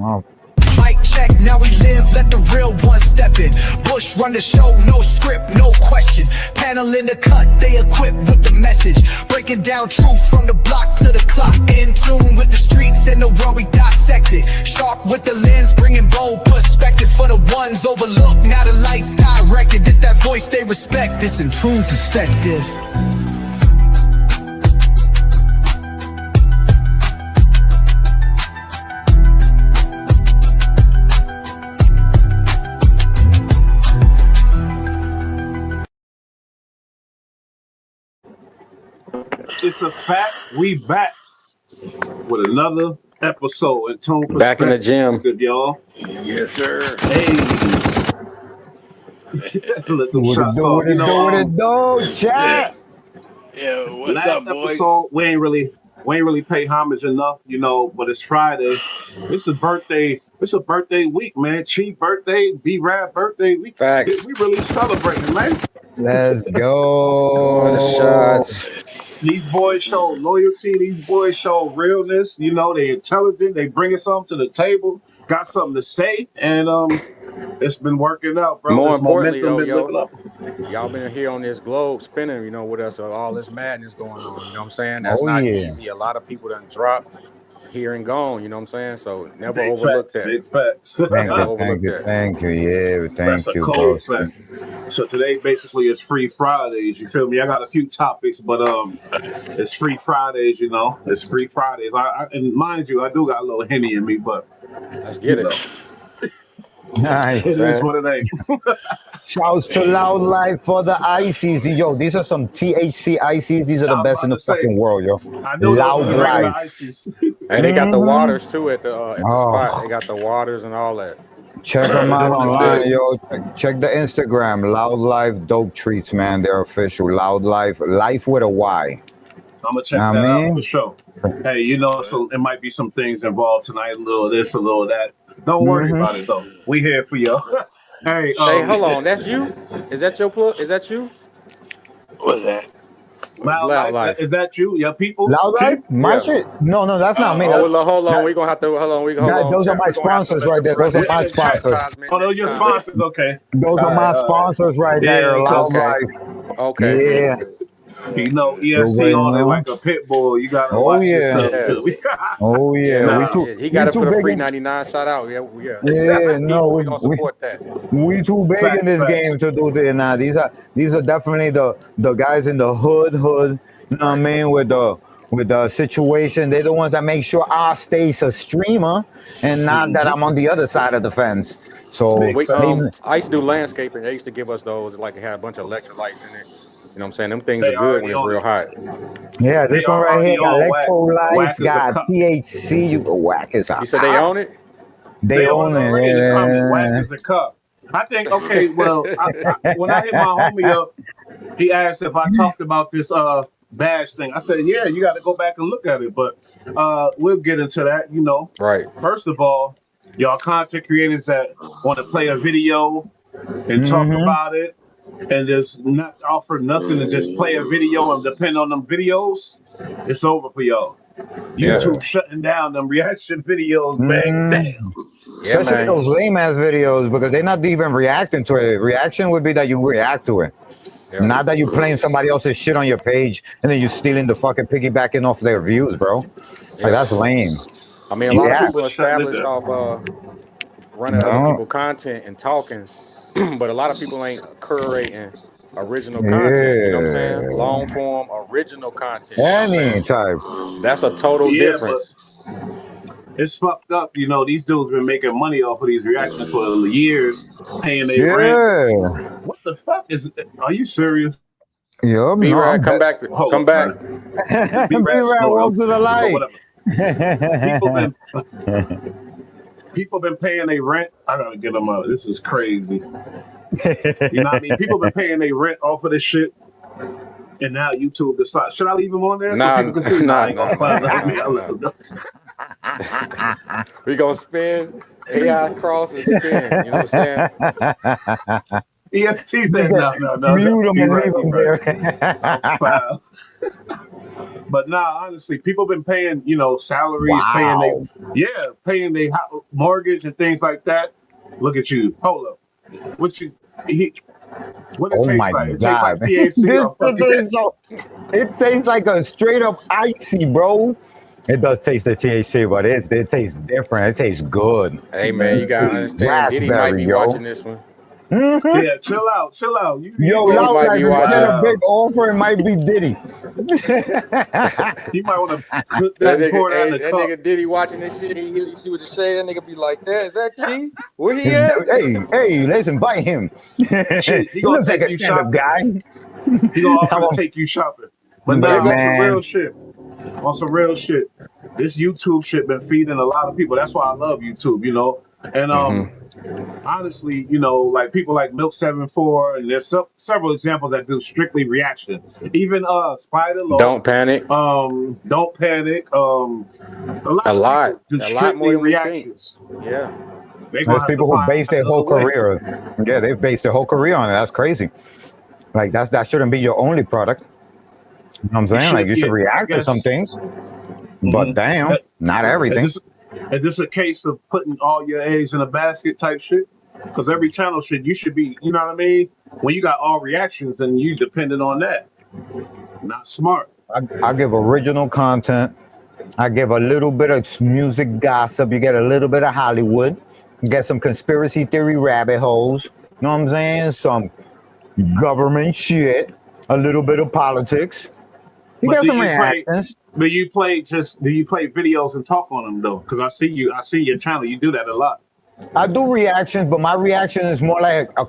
Oh. Mic check, now we live, let the real ones step in. Bush run the show, no script, no question. Panel in the cut, they equipped with the message. Breaking down truth from the block to the clock. In tune with the streets and the world we dissected. Sharp with the lens, bringing bold perspective for the ones overlooked. Now the lights directed, this that voice they respect. This in tune perspective. It's a fact. We back with another episode in Tune Perspective. Back in the gym. Good, y'all. Yes, sir. Hey. Let them shots off. What it do, chat? Yeah, what's Last up, boys? episode, we ain't really pay homage enough, but it's Friday. It's a birthday week, man. Chief birthday, B-Rap birthday week. Facts. We really celebrating, man. Let's go. The shots. These boys show loyalty. These boys show realness. They intelligent. They bringing something to the table. Got something to say, and it's been working out, bro. More This importantly, momentum though, been looking up. y'all been here on this globe spinning, with us, all this madness going on. You know what I'm saying? That's not easy. A lot of people done dropped here and gone. You know what I'm saying? So never Big overlook facts, that. Big facts. Thank you. Yeah, That's a cold fact. So today basically is Free Fridays. You feel me? I got a few topics, but it's Free Fridays. It's Free Fridays. And mind you, I do got a little Henny in me, but let's get it. Nice. It is what it ain't. Shouts to Loud Life for the ices. Yo, these are some THC ices. These are the best in the fucking world, yo. I know Loud those are regular Life. ices. And they got the waters too at the spot. They got the waters and all that. Check them out online, yo. Check the Instagram. Loud Life Dope Treats, man. They're official. Loud Life. Life with a Y. I'm gonna check that out for sure. Hey, so it might be some things involved tonight. A little of this, a little of that. Don't worry about it though. We here for you. Hey, hold on. That's you? Is that your plug? Is that you? What's that? Loud Life. Is that you? Your people? Loud Life? My shit? No, that's not me. Hold on. We're gonna have to hold on. Those are my sponsors right there. Those are my sponsors. Oh, those are your sponsors. Okay. Those are my sponsors right there. Loud Life. Okay. Yeah. EST on it like a pit bull. You gotta watch yourself. Oh yeah. He got it for the free 99. Shout out. Yeah. We're gonna support that. We too big in this game to do this. Nah, these are definitely the guys in the hood. You know what I mean? With the situation, they're the ones that make sure I stay a streamer and not that I'm on the other side of the fence. So I used to do landscaping. They used to give us those, like, it had a bunch of electrolytes in it. You know what I'm saying? Them things are good when it's real hot. Yeah, this one right here got electrolytes, got THC. You go whack as a You said they own it? They own it. Whack as a cup. I think, okay, well, when I hit my homie up, he asked if I talked about this badge thing. I said, yeah, you got to go back and look at it. But we'll get into that, Right. First of all, y'all content creators that want to play a video and talk about it, and just not offer nothing to just play a video and depend on them videos, it's over for y'all. YouTube shutting down them reaction videos, man. Damn. Yeah, especially those lame ass videos, because they're not even reacting to it. Reaction would be that you react to it. Yeah. Not that you playing somebody else's shit on your page and then you stealing the fucking piggybacking off their views, bro. Like, that's lame. I mean, a lot of people established off running other people's content and talking. But a lot of people ain't curating original content. You know what I'm saying? Long form original content. Any type. That's a total difference. It's fucked up. These dudes been making money off of these reactions for years, paying their rent. What the fuck is it? Are you serious? Yo, B-Rad, come back. Come back. B-Rad, welcome to the light. People been paying their rent. I gotta get them out. This is crazy. You know what I mean? People been paying their rent off of this shit, and now YouTube decides, should I leave them on there so people can see? I ain't gonna find out. We gonna spin AI cross and spin. You know what I'm saying? EST said no. Mute them and leave them there. But nah, honestly, people been paying, salaries, Wow. paying their mortgage and things like that. Look at you. Hold up. What you what it Oh tastes my like? It tastes like God. THC This or shit fucking is so, it tastes like a straight up icy, bro. It does taste the THC, but it tastes different. It tastes good. Hey man, you gotta understand. Diddy might Raspberry, be yo. watching this one. Yeah, chill out, chill out. You Yo, Diddy go might Loud, be if you get a watching. big wow. offer, it might be Diddy. You might want to clip that That and nigga, pour that in hey, a that cup. nigga Diddy watching this shit. You see what the shade? That nigga be like, that is that Chi? Where he at? Hey, let's invite him. Shit, He he gonna looks like take a you stand-up shopping. guy. He gonna offer Come to on. take you shopping. But But nah, Is on that? some real man, shit. On some real shit. This YouTube shit been feeding a lot of people. That's why I love YouTube. And honestly, like people like Milk 74, and there's several examples that do strictly reaction. Even Spider Loaf, Don't panic. Don't Panic. A A lot of lot, people do a lot more strictly than we think. reactions. Yeah. They there's gonna have to people who find base their another whole way. career. Yeah, they've based their whole career on it. That's crazy. Like that shouldn't be your only product. You know what I'm You saying? Like should, you should yeah, I react to some guess. things, but hmm damn, not And everything. this, and this a case of putting all your eggs in a basket type shit. Because every channel you should be, you know what I mean? When you got all reactions and you dependent on that, not smart. I give original content. I give a little bit of music gossip. You get a little bit of Hollywood. You get some conspiracy theory rabbit holes. You know what I'm saying? Some government shit. A little bit of politics. You But get do some you play? reactions. Do you play videos and talk on them though? Because I see your channel. You do that a lot. I do reactions, but my reaction is more like a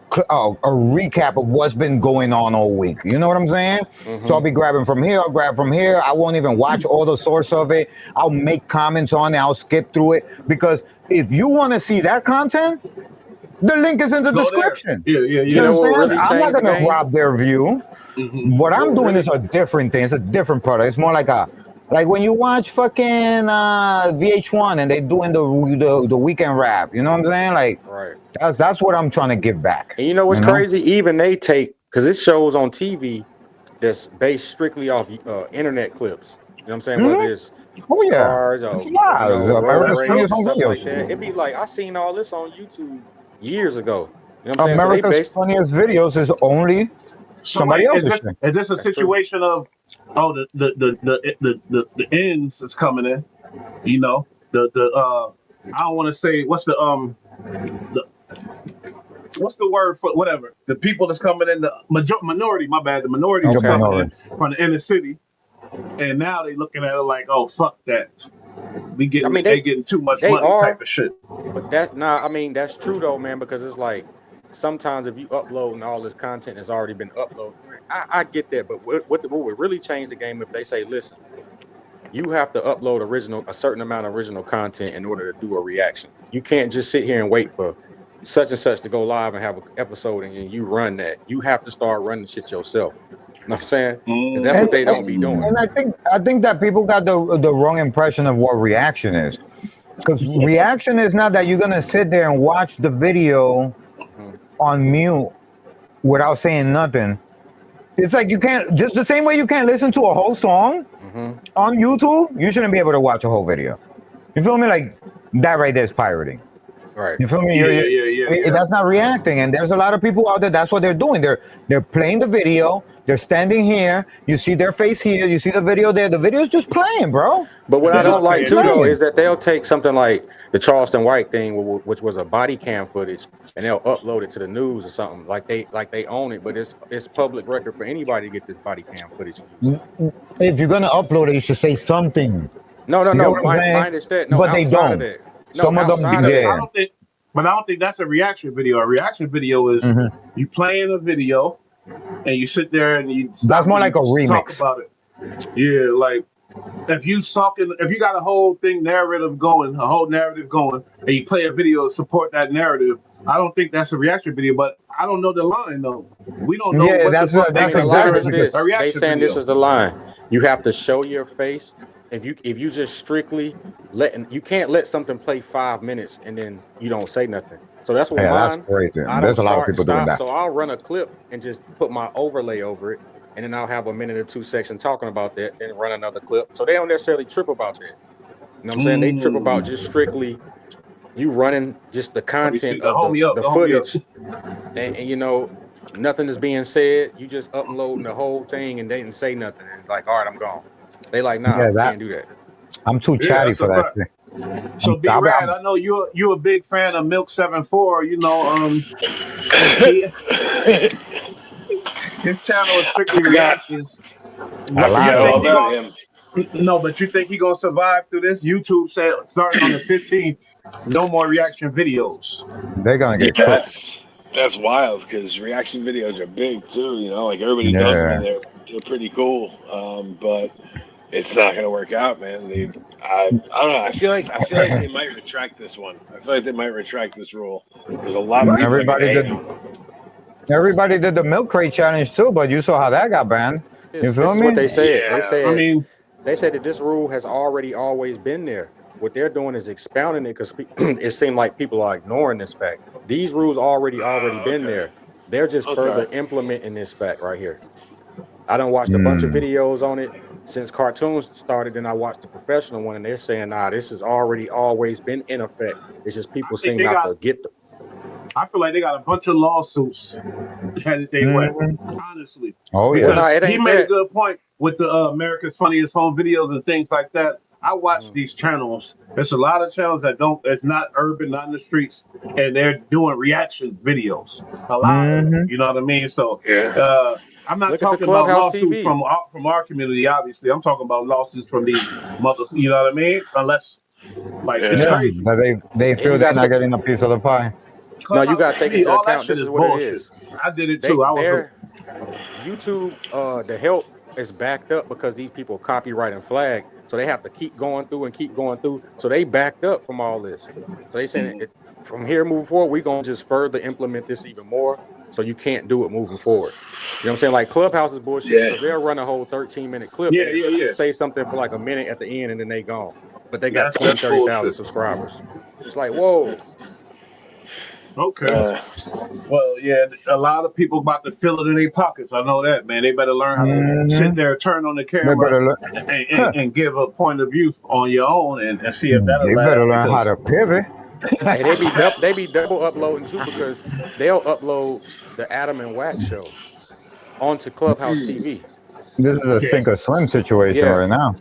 recap of what's been going on all week. You know what I'm saying? So I'll be grabbing from here, I'll grab from here. I won't even watch all the source of it. I'll make comments on it. I'll skip through it because if you want to see that content, the link is in the Go there. description. Yeah, yeah, You You yeah. know what understand? really I'm not changed the gonna game? rob their view. What I'm What doing really? is a different thing. It's a different product. It's more like when you watch fucking VH1 and they doing the weekend rap. You know what I'm saying? Like Right. that's what I'm trying to give back. And you know what's You know? crazy? Even they take because it shows on TV that's based strictly off internet clips. You know what I'm saying? Whether Hmm. it's Oh yeah, cars it's or road That's America's true. rage funniest or home something videos. like that. It'd be like I seen all this on YouTube years ago. You know what I'm saying? So they America's based. funniest videos is only So somebody wait, else's shit. is this a That's true. situation of the ends is coming in? The I don't want to say the what's the word for whatever the people that's coming in the minority. My bad, the minorities is The Okay. coming in minority. from the inner city, and now they looking at it like, oh fuck that, I mean they getting too much they money type are, of shit. but that nah. I mean that's true though, man. Because it's like sometimes if you upload and all this content has already been uploaded, I get that. But what would really change the game if they say, listen, you have to upload a certain amount of original content in order to do a reaction. You can't just sit here and wait for such and such to go live and have an episode and you run that. You have to start running shit yourself. You know what I'm saying? Because that's And, what they don't be doing. and I think that people got the wrong impression of what reaction is. Because reaction is not that you're gonna sit there and watch the video Mhm. on mute without saying nothing. It's like you can't just the same way you can't listen to a whole song Mhm. on YouTube, you shouldn't be able to watch a whole video. You feel me? Like that right there is pirating. Right. You feel me? Yeah, yeah, yeah, yeah, yeah. That's not reacting, and there's a lot of people out there. That's what they're doing. They're playing the video. They're standing here. You see their face here. You see the video there. The video's just playing, bro. But what And I they're It's not don't just like saying too shit. though playing. is that they'll take something like the Charleston White thing, which was a body cam footage, and they'll upload it to the news or something like they own it. But it's public record for anybody to get this body cam footage and use it. If you're gonna upload it, you should say something. No, no, You get no. what I'm saying? Mine is that. No, But they outside of don't. that. No, Some of them, outside of Because that. yeah. I don't think that's a reaction video. A reaction video is Hmm. you playing a video and you sit there and you That's stop more and like a you talk remix. about it. Yeah, like if you got a whole narrative going, and you play a video to support that narrative, I don't think that's a reaction video. But I don't know the line though. We don't know Yeah, what the fuck I they that's mean, the line exactly is consider because a this. They reaction saying this video. is the line. You have to show your face. If you just strictly you can't let something play 5 minutes and then you don't say nothing. So that's what yeah, that's mine. crazy. I don't There's a lot of start and people doing stop. that. So I'll run a clip and just put my overlay over it. and then I'll have a minute or two section talking about that, then run another clip. So they don't necessarily trip about that. You know what I'm saying? They trip about just strictly you running just the content of the footage, and you know, nothing is being said. You just uploading the whole thing and they didn't say nothing. And like, all right, I'm gone. They like, nah, we can't do that. I'm too chatty for that shit. So B Rad, I know you're a big fan of Milk 7-4. You know, his channel is strictly reactions. I forgot all about him. No, but you think he gonna survive through this? YouTube said starting on the 15th, no more reaction videos. They're gonna get cooked. That's wild because reaction videos are big too. You know, like everybody does them and they're pretty cool. But it's not gonna work out, man. I don't know. I feel like they might retract this one. I feel like they might retract this rule because a lot of people are hate him. Everybody did the milk crate challenge too, but you saw how that got banned. You feel me? This is what they said. Yeah. They said that this rule has always been there. What they're doing is expounding it because it seemed like people are ignoring this fact. These rules already been there. They're just further implementing this fact right here. I done watched a bunch of videos on it since cartoons started, and I watched the professional one, and they're saying, nah, this has always been in effect. It's just people seem not to get them. I feel like they got a bunch of lawsuits headed their way, honestly. Oh, yeah. He made a good point with the America's Funniest Home Videos and things like that. I watch these channels. There's a lot of channels that it's not urban, not in the streets, and they're doing reaction videos. A lot of them, you know what I mean? So I'm not talking about lawsuits from our community, obviously. I'm talking about lawsuits from these you know what I mean? Unless, like, it's crazy. But they feel they're not getting a piece of the pie. No, you gotta take into account this is what it is. I did it too. YouTube, the help is backed up because these people copyright and flag, so they have to keep going through. So they backed up from all this. So they saying from here moving forward, we're gonna just further implement this even more. So you can't do it moving forward. You know what I'm saying? Like Clubhouse is bullshit because they'll run a whole 13-minute clip and say something for like a minute at the end and then they gone. But they got 20,000-30,000 subscribers. It's like, whoa. Okay. Well, yeah, a lot of people about to fill it in their pockets. I know that, man. They better learn how to sit there, turn on the camera, and give a point of view on your own and see if that'll last. They better learn how to pivot. They be double uploading too because they'll upload the Adam and Wax show onto Clubhouse TV. This is a sink or swim situation right now.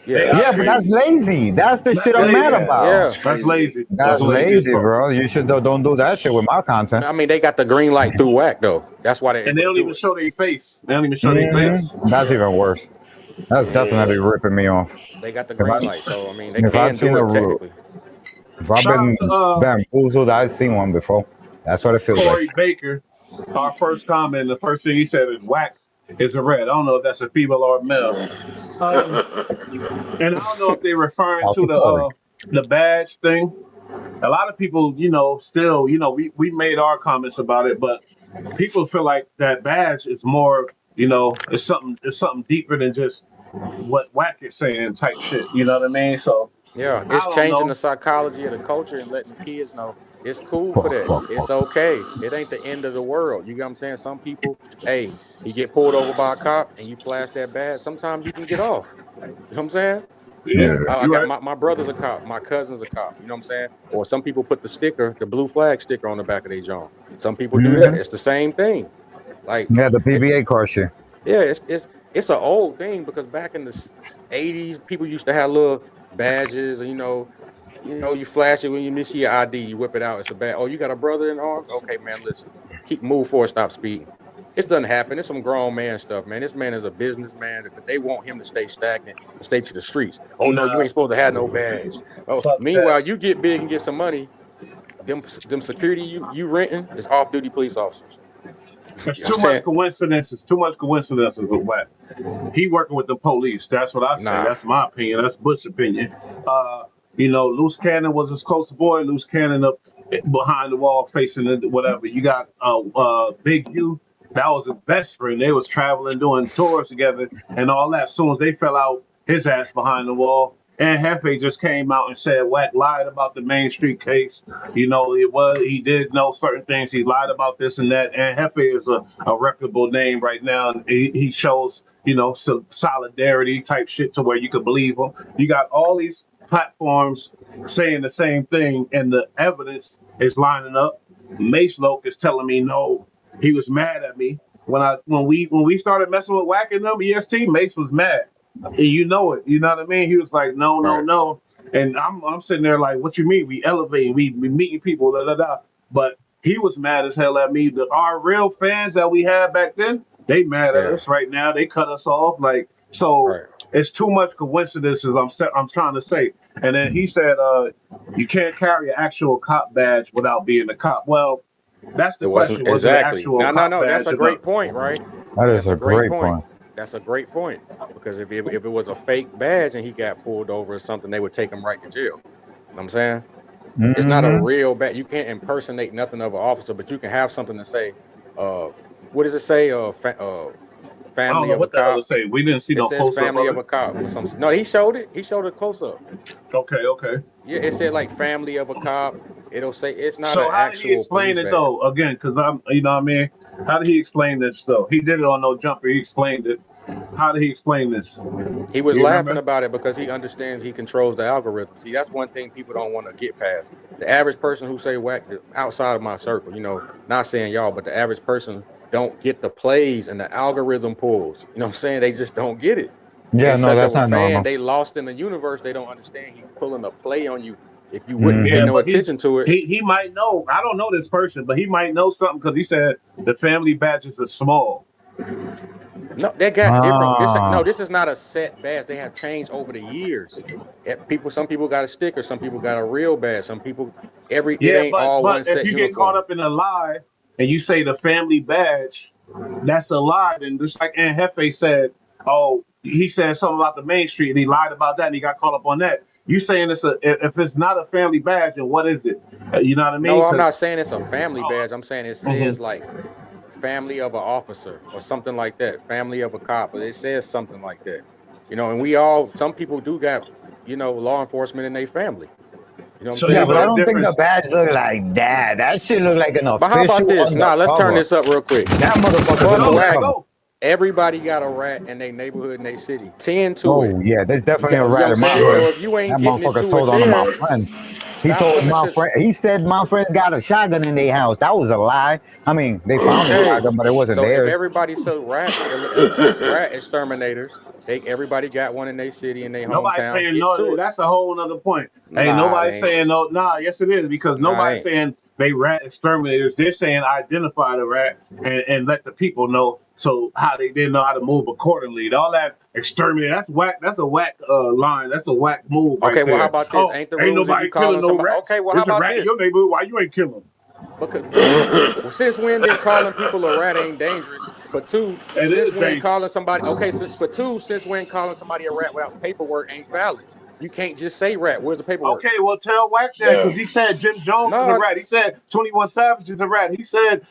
Yeah, but that's lazy. That's the shit I'm mad about. Yeah, that's lazy. That's lazy, bro. You should don't do that shit with my content. I mean, they got the green light through Whack though. That's why they don't even show their face. They don't even show their face. That's even worse. That's definitely ripping me off. They got the green light, so I mean, they can do it technically. If I've been bamboozled, I've seen one before. That's what it feels like. Corey Baker, our first comment, the first thing he said is Whack is a red. I don't know if that's a female or a male. And I don't know if they're referring to the badge thing. A lot of people, still, we made our comments about it, but people feel like that badge is more, it's something deeper than just what Whack is saying type shit. You know what I mean? So yeah, it's changing the psychology of the culture and letting the kids know it's cool for that. It's okay. It ain't the end of the world. You get what I'm saying? Some people, hey, you get pulled over by a cop and you flash that badge. Sometimes you can get off. You know what I'm saying? Yeah. I got my brother's a cop, my cousin's a cop. You know what I'm saying? Or some people put the blue flag sticker on the back of their John. Some people do that. It's the same thing. Like the PBA car shit. Yeah, it's an old thing because back in the 80s, people used to have little badges, and you flash it when you miss your ID, you whip it out. It's a badge. Oh, you got a brother in arms? Okay, man, listen, move forward, stop speeding. It doesn't happen. It's some grown man stuff, man. This man is a businessman. They want him to stay stagnant and stay to the streets. Oh no, you ain't supposed to have no badge. Oh, meanwhile, you get big and get some money. Them security you renting is off-duty police officers. There's too much coincidences. Too much coincidences with Whack. He working with the police. That's what I say. That's my opinion. That's Bush's opinion. Loose Cannon was his close boy. Loose Cannon up behind the wall, facing whatever. You got Big U. That was his best friend. They was traveling, doing tours together, and all that. As soon as they fell out, his ass behind the wall. and Hefe just came out and said Wack lied about the Main Street case. He did know certain things. He lied about this and that. And Hefe is a reputable name right now. And he shows, some solidarity type shit to where you could believe him. You got all these platforms saying the same thing, and the evidence is lining up. Mace Loke is telling me no, he was mad at me when we started messing with Wack and them EST. Mace was mad. And you know it. You know what I mean? He was like, no, no, Right. no. And I'm sitting there like, what you mean? We elevating, we meeting people, da da da. But he was mad as hell at me. Our real fans that we had back then, they mad at us right now. They cut us off. Like, so Right. it's too much coincidences. I'm trying to say. And then he said, you can't carry an actual cop badge without being a cop. Well, that's the It wasn't question. Was it an exactly. actual No, cop badge? that's a or great not? point, right? That That's is a great point. That's a great point. Because if it was a fake badge and he got pulled over or something, they would take him right to jail. You know what I'm saying? It's not a real badge. You can't impersonate nothing of an officer, but you can have something to say. What does it say? I don't Family know of a what the hell to cop. say. We didn't see It no says post up family of of a it. cop or something. No, he showed it. He showed a close up. Okay. Yeah, it said like family of a cop. It'll say it's not an So how did he actual explain police it badge. though? Again, because you know what I mean? How did he explain this though? He did it on No Jumper. He explained it. How did he explain this? He was You laughing remember? about it because he understands he controls the algorithm. See, that's one thing people don't want to get past. The average person who say Whack outside of my circle, not saying y'all, but the average person don't get the plays and the algorithm pulls. You know what I'm saying? They just don't get it. Yeah, They no, such that's of a not fan, normal. they lost in the universe. They don't understand he's pulling a play on you. If you wouldn't pay Yeah, Mm-hmm. no but attention to it, he might know. I don't know this person, but he might know something because he said the family badges are small. no, they got different. Ah, This is not a set badge. They have changed over the years. Some people got a sticker, some people got a real badge, some people it Yeah, ain't all but one if set you get caught uniform. up in a lie and you say the family badge, that's a lie. And just like Aunt Hefe said, oh, he said something about the Main Street and he lied about that and he got caught up on that. You saying if it's not a family badge, then what is it? You know what I mean? No, I'm Because not saying it's a family badge. I'm saying it says like family of an officer or something like that, family of a cop. It says something like that. And some people do got, law enforcement in their family. You know what I'm so yeah, you saying? but I know the don't think the difference. badge look like that. That shit look like an But how about official this? Nah, let's turn undercover. this up real quick. That motherfucker's Fuck Let's undercover. Whack. go. Everybody got a rat in their neighborhood, in their city. Tend to it. Oh yeah, there's You definitely got, a you know rat what I'm in my saying? hood. So Sure. if you ain't That getting motherfucker into it told on my there, friend. He stop told coming my to. friend. He said my friends got a shotgun in their house. That was a lie. I mean, they found the Okay, shotgun, but it wasn't so if theirs. everybody so rat exterminators, everybody got one in their city in their Nobody's hometown. saying Get no. to it. That's a whole other point. Ain't Nah, it nobody ain't. saying no. Nah, yes it is because Nah, it nobody's ain't. saying they rat exterminators. They're saying identify the rat and let the people know so how they didn't know how to move accordingly. All that exterminate. That's whack. That's a whack line. That's a whack move right Okay, well, how there. about this? Oh, Ain't the ain't rules if you nobody killing calling no somebody? rats. Okay, well, how There's a about rat in this? your neighborhood. Why you ain't killing them? Because one, well, since when did calling people a rat ain't dangerous? For two, It since is when calling dangerous. somebody since when calling somebody a rat without paperwork ain't valid? You can't just say rat. Where's the paperwork? Okay, well tell Wack that Yeah. because he said Jim Jones is a No, rat. He said 21 Savage is a rat. He said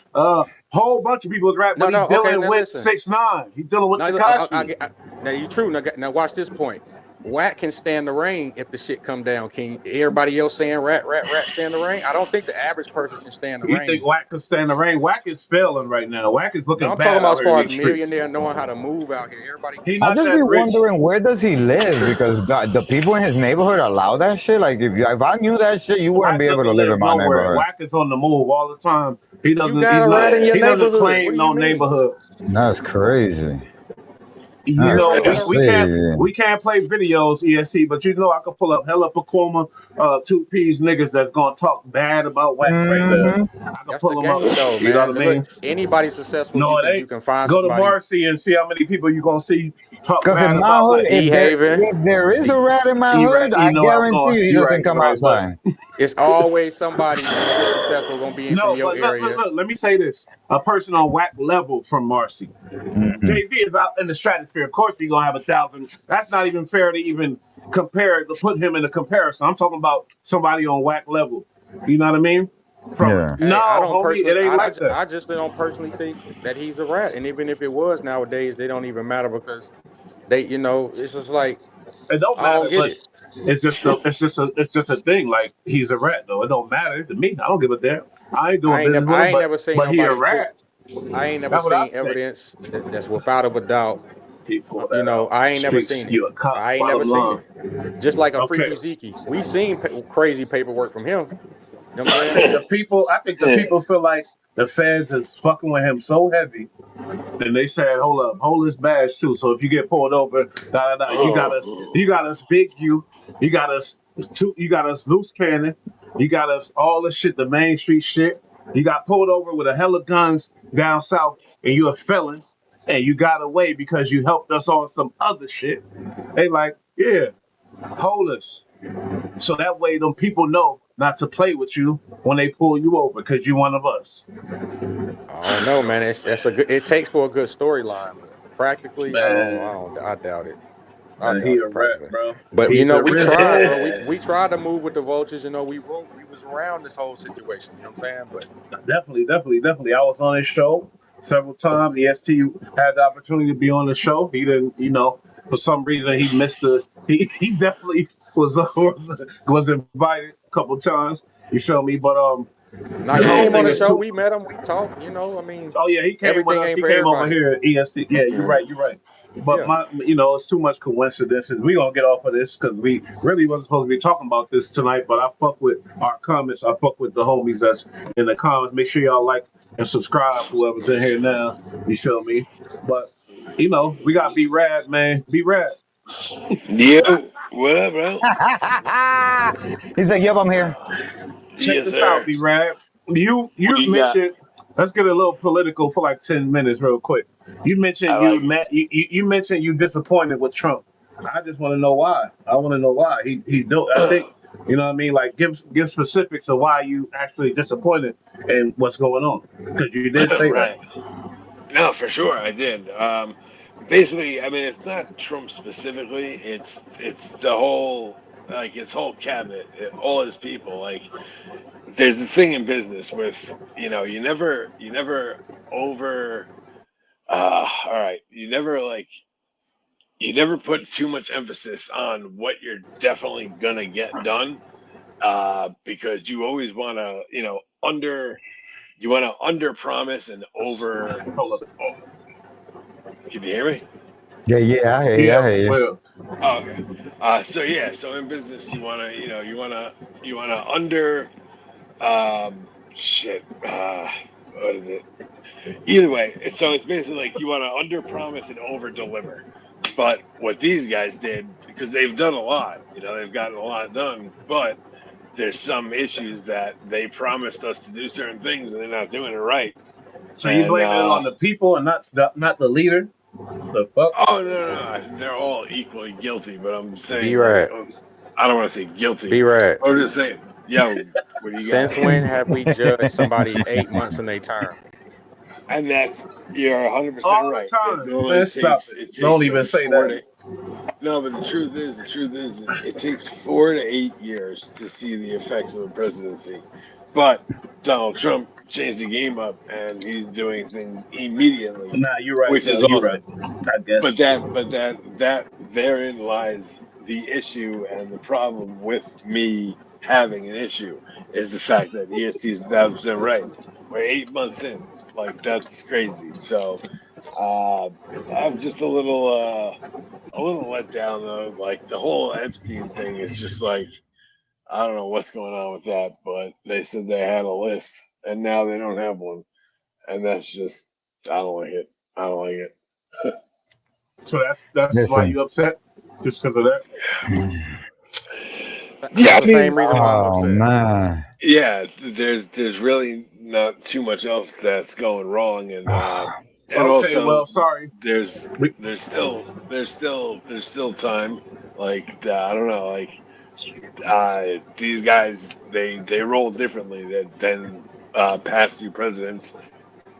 whole bunch of people is rat, but he no. Okay, dealing now with listen. 6ix9ine. He dealing with Now Takashi. now you true. Now watch this point. Watt can stand the rain if the shit come down. Can everybody else saying rat stand the rain? I don't think the average person can stand the You think rain. Wack can stand the rain? Wack is failing right now. Wack is No, looking I'm talking bad about out as here in far as these streets. millionaire knowing how to move out here. Everybody He I not just be that rich. wondering where does he live because the people in his neighborhood allow that shit. Like if I knew that shit, you wouldn't Wack be able to doesn't live in live my nowhere. neighborhood. Wack is on the move all the time. He you doesn't. got He's a not. rat in your He doesn't neighborhood. What claim do no you mean? neighborhood. That's crazy. You That's know, we can't crazy. we can't play videos, ESC, but I could pull up hella Pacoma, two P's niggas that's gonna talk bad about Wack right now. Mm-hmm. I could That's pull the them up. game though, You know man. what I Look, mean? anybody successful, No, you it can ain't. find Go to somebody. Marcy and see how many people you gonna see talk Because in bad my about hood, Wack. if E there Haven. if there is a rat in my E-Rat, hood, I you know I'm guarantee going. you he You doesn't right, you come right, but outside. It's always somebody who is successful gonna be in from no, your but area. look. Let me say this: a person on Wack level from Marcy. Mm-mm. Jay Z is out in the stratosphere. Of course, he's gonna have 1,000. That's not even fair to even compare to put him in a comparison. I'm talking about somebody on Wack level. You know what I mean? From Yeah. no, Hey, I don't homie, it personally, ain't like that. I just don't personally think that he's a rat. And even if it was nowadays, they don't even matter because it's just like It don't I don't matter, get but it. it's just a thing. Like he's a rat though. It don't matter to me. I don't give a damn. I ain't doing business with him, never seen but he a nobody pull. rat. I ain't never That's what I seen say. evidence that's without of a doubt. He pulled You that know, out. I ain't never Streets, seen it. you a cop. I ain't never Bottom seen line. it. Just like a Okay. freaky Zeke, we seen crazy paperwork from him. You know what I'm I saying? think the people feel like the feds is fucking with him so heavy. Then they said, "Hold up, hold his badge too." So if you get pulled over, you got us, big you got us, you got us loose cannon, you got us all the shit, the Main Street shit. You got pulled over with a hell of guns down south, and you a felon, and you got away because you helped us on some other shit. They like, yeah, hold us. So that way, them people know not to play with you when they pull you over because you one of us. I don't know, man. That's a good. It takes for a good storyline, but practically, Man, I doubt it. I he doubt a it rat, practically. bro. But He's a we real. tried, bro. We tried to move with the vultures. You know, we was around this whole situation. You know what I'm saying? But Definitely. I was on his show several times. EST had the opportunity to be on the show. He didn't, for some reason he missed the. He definitely was invited a couple times. You show me, but now the he whole came on thing the is show. too. We met him. We talked. You know, I mean, Oh yeah, he came with everything us. ain't He for came over everybody. here at EST. Yeah, you're right. You're right. But Yeah. it's too much coincidences. We gonna get off of this because we really wasn't supposed to be talking about this tonight. But I fuck with our comments. I fuck with the homies that's in the comments. Make sure y'all like and subscribe. Whoever's in here now, you feel me? But we got to be rad, man. Be rad. Yo, what up, bro? He said, "Yep, I'm here." Check Yes, this out, sir. B Rad. What You you got? mentioned. Let's get a little political for like 10 minutes, real quick. You I mentioned like it. you mentioned you disappointed with Trump. I just want to know why. I want to know why he do. I think you know what I mean. Like give specifics of why you actually disappointed and what's going on because you did say that. Right. No, for sure, I did. Basically, I mean, it's not Trump specifically. It's the whole like his whole cabinet, all his people. Like, there's the thing in business with you never over. All right, you never put too much emphasis on what you're definitely gonna get done. Because you always want to under promise and over. Hold up. Oh, can you hear me? Yeah, yeah, I hear you. Yeah, I hear you. well, Oh, okay. So yeah, so in business, you wanna under shit. What is it? Either way, it's basically like you want to under promise and over deliver. But what these guys did, because they've done a lot, they've gotten a lot done, but there's some issues that they promised us to do certain things and they're not doing it right. so you And blaming it on the people and not the leader? The fuck? oh no, they're all equally guilty. But I'm B saying like Rad. I don't want to say guilty. B Rad. I'm just saying, yo, what do you got? Since when have we judged somebody 8 months in their term? And you're 100% All the right. It time, normally man. Stop takes it. it Don't takes a even say four that. to no, but the truth is, it takes 4 to 8 years to see the effects of a presidency. But Donald Trump changed the game up, and he's doing things immediately, Nah, you're right. which No, is you're awesome. right. I But guess. that therein lies the issue and the problem with me having an issue is the fact that EST is 1,000% right. We're 8 months in, like that's crazy. So uh, I'm just a little let down though. Like the whole Epstein thing is just like I don't know what's going on with that, but they said they had a list and now they don't have one, and that's just I don't like it. I don't like it. So that's why Listen. you upset, just because of that. Yeah, That's I the mean, same reason why I'm Oh upset. man. yeah. There's really not too much else that's going wrong, and Okay, also well, sorry. there's We, there's still time. Like I don't know, like these guys they roll differently than past few presidents.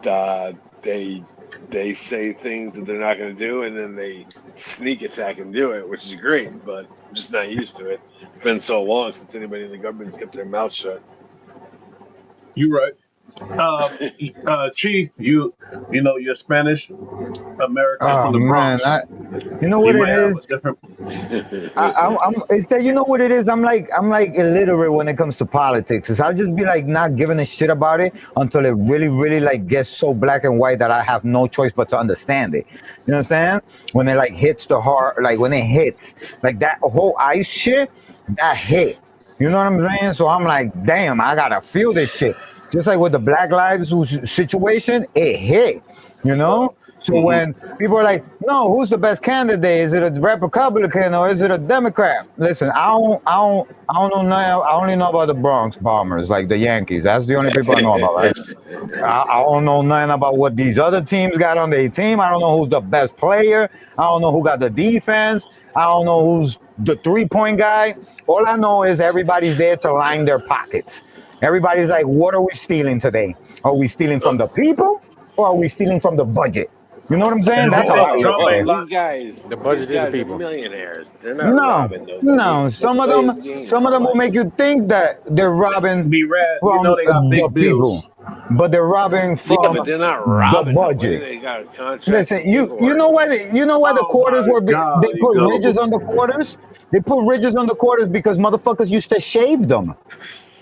Uh, they they say things that they're not going to do, and then they sneak attack and do it, which is great. But I'm just not used to it. It's been so long since anybody in the government's kept their mouth shut. you right. Chief, you know you're Spanish American Oh from the man, Bronx. you know You what it might have a is? different. It's that you know what it is. I'm like illiterate when it comes to politics. Is I'll just be like not giving a shit about it until it really, really like gets so black and white that I have no choice but to understand it. You understand? When it like hits the heart, like when it hits, like that whole ice shit, that hit. You know what I'm saying? So I'm like, damn, I gotta feel this shit. Just like with the Black Lives situation, it hit. You know. So when people are like, "No, who's the best candidate? Is it a Republican or is it a Democrat?" Listen, I don't know now. I only know about the Bronx Bombers, like the Yankees. That's the only people I know about, right? I don't know nothing about what these other teams got on their team. I don't know who's the best player. I don't know who got the defense. I don't know who's the 3-point guy. All I know is everybody's there to line their pockets. Everybody's like, "What are we stealing today? Are we stealing from the people or are we stealing from the budget?" You know what I'm saying? And if you That's how think I Trump look at ain't it. like, The these budget is the guys are people. millionaires. They're not No, robbing nobody. no. They're playing games Some of for them will make life. you think that they're robbing be rad, you from know they got the big people, bills. but they're robbing Yeah, from but they're not the robbing nobody. budget. They got contracts Listen, and paperwork. you know why the Oh quarters my were God, they you put go. ridges on the quarters. They put ridges on the quarters because motherfuckers used to shave them.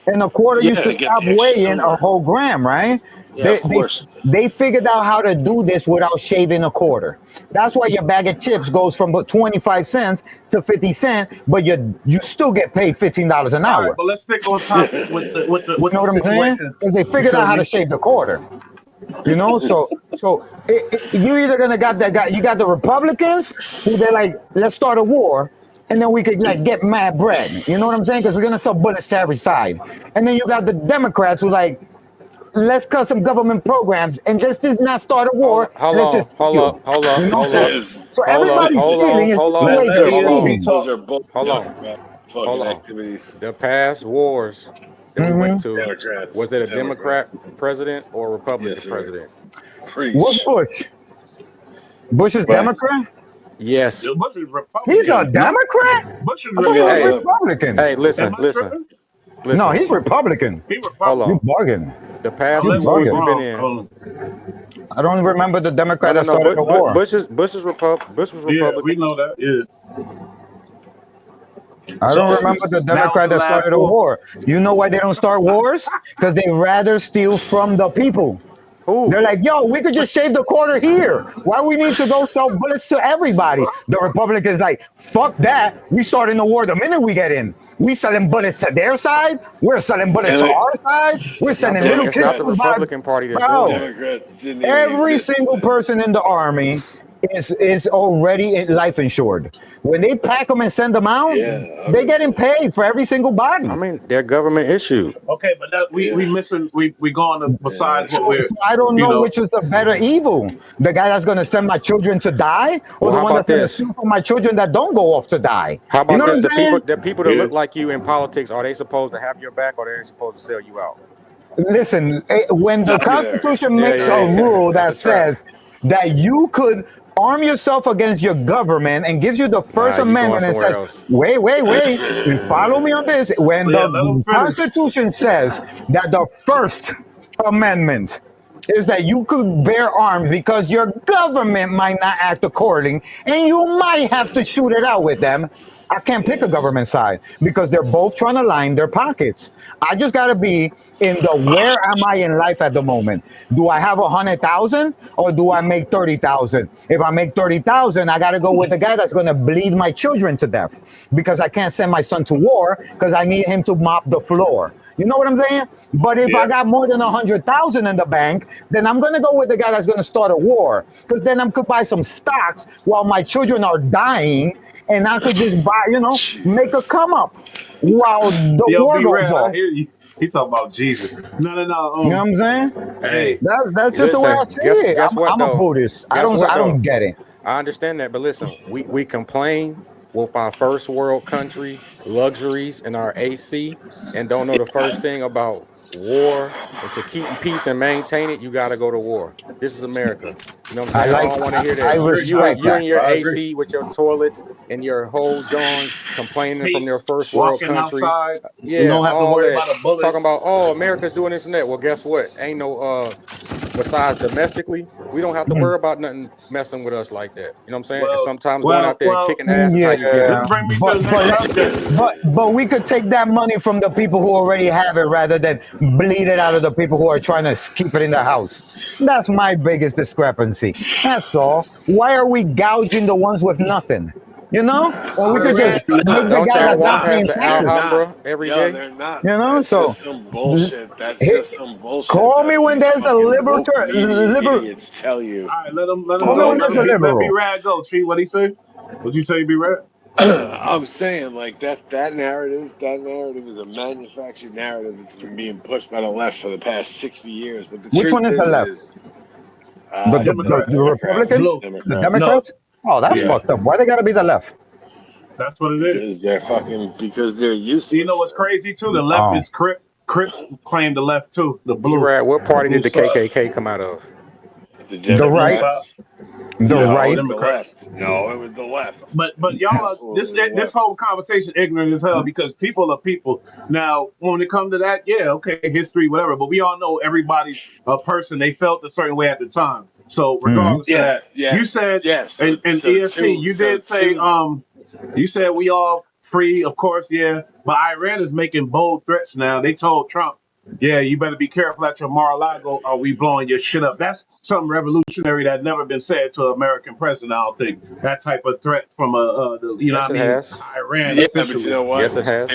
And a quarter Yeah, used to to get stop the extra weighing a silver. whole gram, right? Yeah, They of they course. they figured out how to do this without shaving a quarter. That's why your bag of chips goes from 25 cents to 50 cents, but you still get paid $15 an All right, hour. but let's stick on topic with the You know what I'm saying? situation Because they figured out because how to you shave the quarter. You know, you either gonna got that guy, you got the Republicans who they're like, let's start a war, and then we could like get mad bread. You know what I'm saying? Because we're gonna sell bullets to every side. And then you got the Democrats who like, let's cut some government programs and just not start a war. Hold Let's on, just hold steal. up, hold You up, know, hold up, so hold up, everybody's hold stealing on, is hold two on, let ways of let hold on, ESP stealing. Those talk. are both hold on, Democrat hold fucking on. activities. The past wars that we went to, Democrats. was it a Democrat. Democrat president or a Republican Yes, sir. president? What's Preach. Bush? Bush is Right. Democrat. Yes. Bush is He's a Republican. No, Democrat. Bush is I thought We he was got Hey, Republican. hey, am listen, I listen, tripping? No, listen. he's Republican. He Hold You Republican. on. bugging. The past You Unless I'm wars we've bugging. been wrong. in. I don't remember the No, Democrat no, that no. started the war. Bush was Yeah, Republican. we know that. Yeah. I don't So remember the that was Democrat the that last started a war. war. You know why they don't start wars? Because they rather steal from the people. Who? They're like, yo, we could just shave the quarter here. Why we need to go sell bullets to everybody? The Republicans like, fuck that. We starting the war the minute we get in. We selling bullets to their side. We're selling bullets to Demo- our side. We're It's not sending the little it's kids not the to Democrats. buy. Republican Party that's doing Bro, that. Democrats didn't even every exist single then. person in the army is already life insured. When they pack them and send them out, Yeah, they getting obviously. paid for every single I body. mean, they're government issued. Okay, but that we Yeah. missing. We going to Yeah, besides that's what So, we're, so I don't you know know. which is the better evil. The guy that's going to send my children to die, or Well, the how one about that's going to this? steal from my children that don't go off to die. How You about know what this? I'm saying? The people that Yeah. look like you in politics, are they supposed to have your back or are they supposed to sell you out? Listen, when the I'll be there. Constitution Yeah, makes a yeah. rule That's that a trap. says that you could arm yourself against your government and gives you the Nah, First you going Amendment and somewhere says, else. wait, and follow me on this. When Yeah, let them the finish. Constitution says that the First Amendment is that you could bear arms because your government might not act according and you might have to shoot it out with them. I can't pick a Yeah. government side because they're both trying to line their pockets. I just got to be in the where am I in life at the moment? Do I have 100,000 or do I make 30,000? If I make 30,000, I got to go with the guy that's going to bleed my children to death because I can't send my son to war because I need him to mop the floor. You know what I'm saying? But if I Yeah. got more than 100,000 in the bank, then I'm gonna go with the guy that's gonna start a war. Because then I could buy some stocks while my children are dying, and I could just buy, make a Jesus. come up while the Yo, war be goes rad. I off. hear you. He talking about Jesus. No, no, no. You know what I'm saying? Hey, Hey, That's just the way I listen, see it. guess what I'm a though? Buddhist. Guess what I though? don't get it. I understand that, but listen, we complain with our first world country luxuries and our AC and don't know the first thing about war, and to keep peace and maintain it, you got to go to war. This is America. You know what I'm I saying? I like. don't want to hear I that. respect You that. and your I agree. AC with your toilets and your whole John complaining from their Peace. first world Walking country. outside. You Yeah, don't have to all worry that. about a bullet. Talking about, oh, America's doing this and that. Well, guess what? Ain't no besides domestically, we don't have to worry about nothing messing with us like that. You know what I'm saying? And Well, sometimes going well, out there and well. kicking ass is how you get it. This Yeah, brings me to but the but next let, subject. but we could take that money from the people who already have it rather than bleed it out of the people who are trying to keep it in the house. That's my biggest discrepancy. That's all. Why are we gouging the ones with nothing? You know, when we The could red. just They're make not. the Don't guy y'all that's They're not walk not. past paying the They're taxes. not. Alhambra every Yo, day? they're not. You know, That's so just some bullshit. That's he- just some bullshit call me that when these there's a fucking woke media idiots tell you. All right, let him Call me go. when So there's a Let B liberal. Rad go. Tree, what he say? What you say, B Rad? I'm saying like that narrative is a manufactured narrative that's been being pushed by the left for the past 60 years. But the Which truth one is the left? is The the, the the, Democrat. the Democrats, Republicans, Blue. the Democrats, No, Democrats. Oh, that's yeah, yeah, fucked up. Why they gotta be the left? that's what it is. because they're You know useless, what's man. crazy too? The left Oh, is Crips claim the left too. E-Rad, what The party blue did the side, KKK come out of? The the the blue right, side. Democrats. the Yeah, No, it right. was the Democrats. left. No, it was the left. It But was y'all are absolutely the this left. whole conversation ignorant as hell because people are people. Now, when it comes to that, yeah, okay, history, whatever. But we all know everybody's a person. They felt a certain way at the time. So Hmm. regardless of Yeah, that, yeah, you said yeah. and EST, you So did say two. you said we all free, of course, yeah. But Iran is making bold threats now. They told Trump, yeah, you better be careful at your Mar-a-Lago or we blowing your shit up. That's something revolutionary that never been said to an American president. I don't think that type of threat from you know what Yes, I it mean, has. Iran Yeah, but you officially. know what? Yes, it has.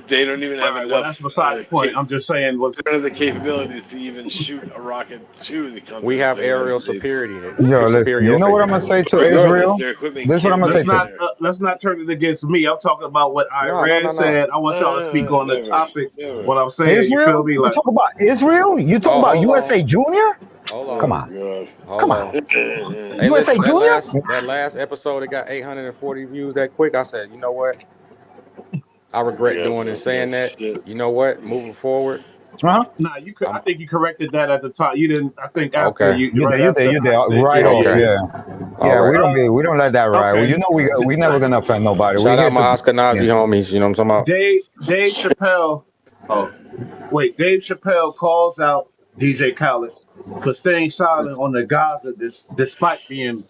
They don't even have Right. Well, that's enough. beside the point. I'm just saying was They don't have the capabilities to even shoot a rocket to the We have continental United aerial States. Yo, listen. You know what I'm superiority. gonna say But to regardless, Israel? their equipment This is what I'm can't gonna say let's get to. not there. let's not turn it against me. I'm talking about what No, no, Iran no, no. said. I want y'all to speak on the Never, topics. never. What I'm saying, you feel Israel? me? You Like talk about Israel? You talk Oh, about hold on. USA Junior? Hold Come on. Oh on, God. come Hold on. on. Hey, USA listen, Junior? that last episode that got 840 views that quick, I said, you know what? I regret Yeah, doing and saying that. shit. You know what? Moving forward, Uh huh. nah, you could. I I'm think you corrected that at the time. You didn't. I think after okay. you, You right did, you did, after you did. I did. Right Yeah, off, yeah, Okay. yeah. yeah, All yeah. right. We don't let that ride. Well, Okay. you know we never gonna offend nobody. We Shout here out to, my Ashkenazi yeah. homies. You know what I'm talking about? Dave Chappelle. Oh, wait. Dave Chappelle calls out DJ Khaled for staying silent on the Gaza, despite being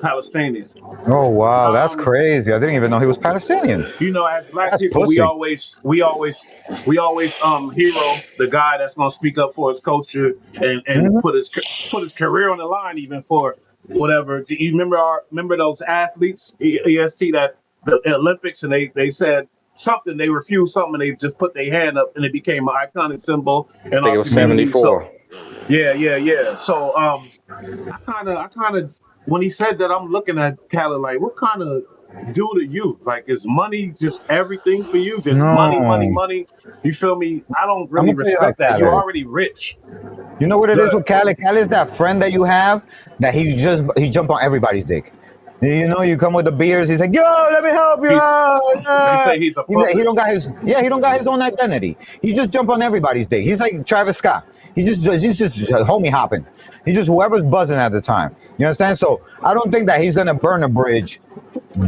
Palestinian. Oh wow, that's Um, crazy. I didn't even know he was Palestinian. as black That's people, pussy. we always hero the guy that's gonna speak up for his culture and Hmm. put his career on the line even for whatever. Do you remember those athletes EST that the Olympics and they said something, they refused something, and they just put their hand up and it became an iconic symbol in I think our it was community. So 74. yeah. So I kind of when he said that, I'm looking at Khaled like, what kind of dude are you? Like, is money just everything for you? Just money, money, No, money. You feel me? I don't I'm really gonna tell you how respect that. You're Khaled. already rich. You know what it is Good. with Khaled? Khaled is that friend that you have that he jump on everybody's dick. You know, you come with the beers. He's like, "Yo, let me help you He's out." they Yeah. say he's a He puppet. don't got his he don't got his own identity. He just jump on everybody's dick. He's like Travis Scott. He's just homie hopping. He's just whoever's buzzing at the time. You understand? So I don't think that he's gonna burn a bridge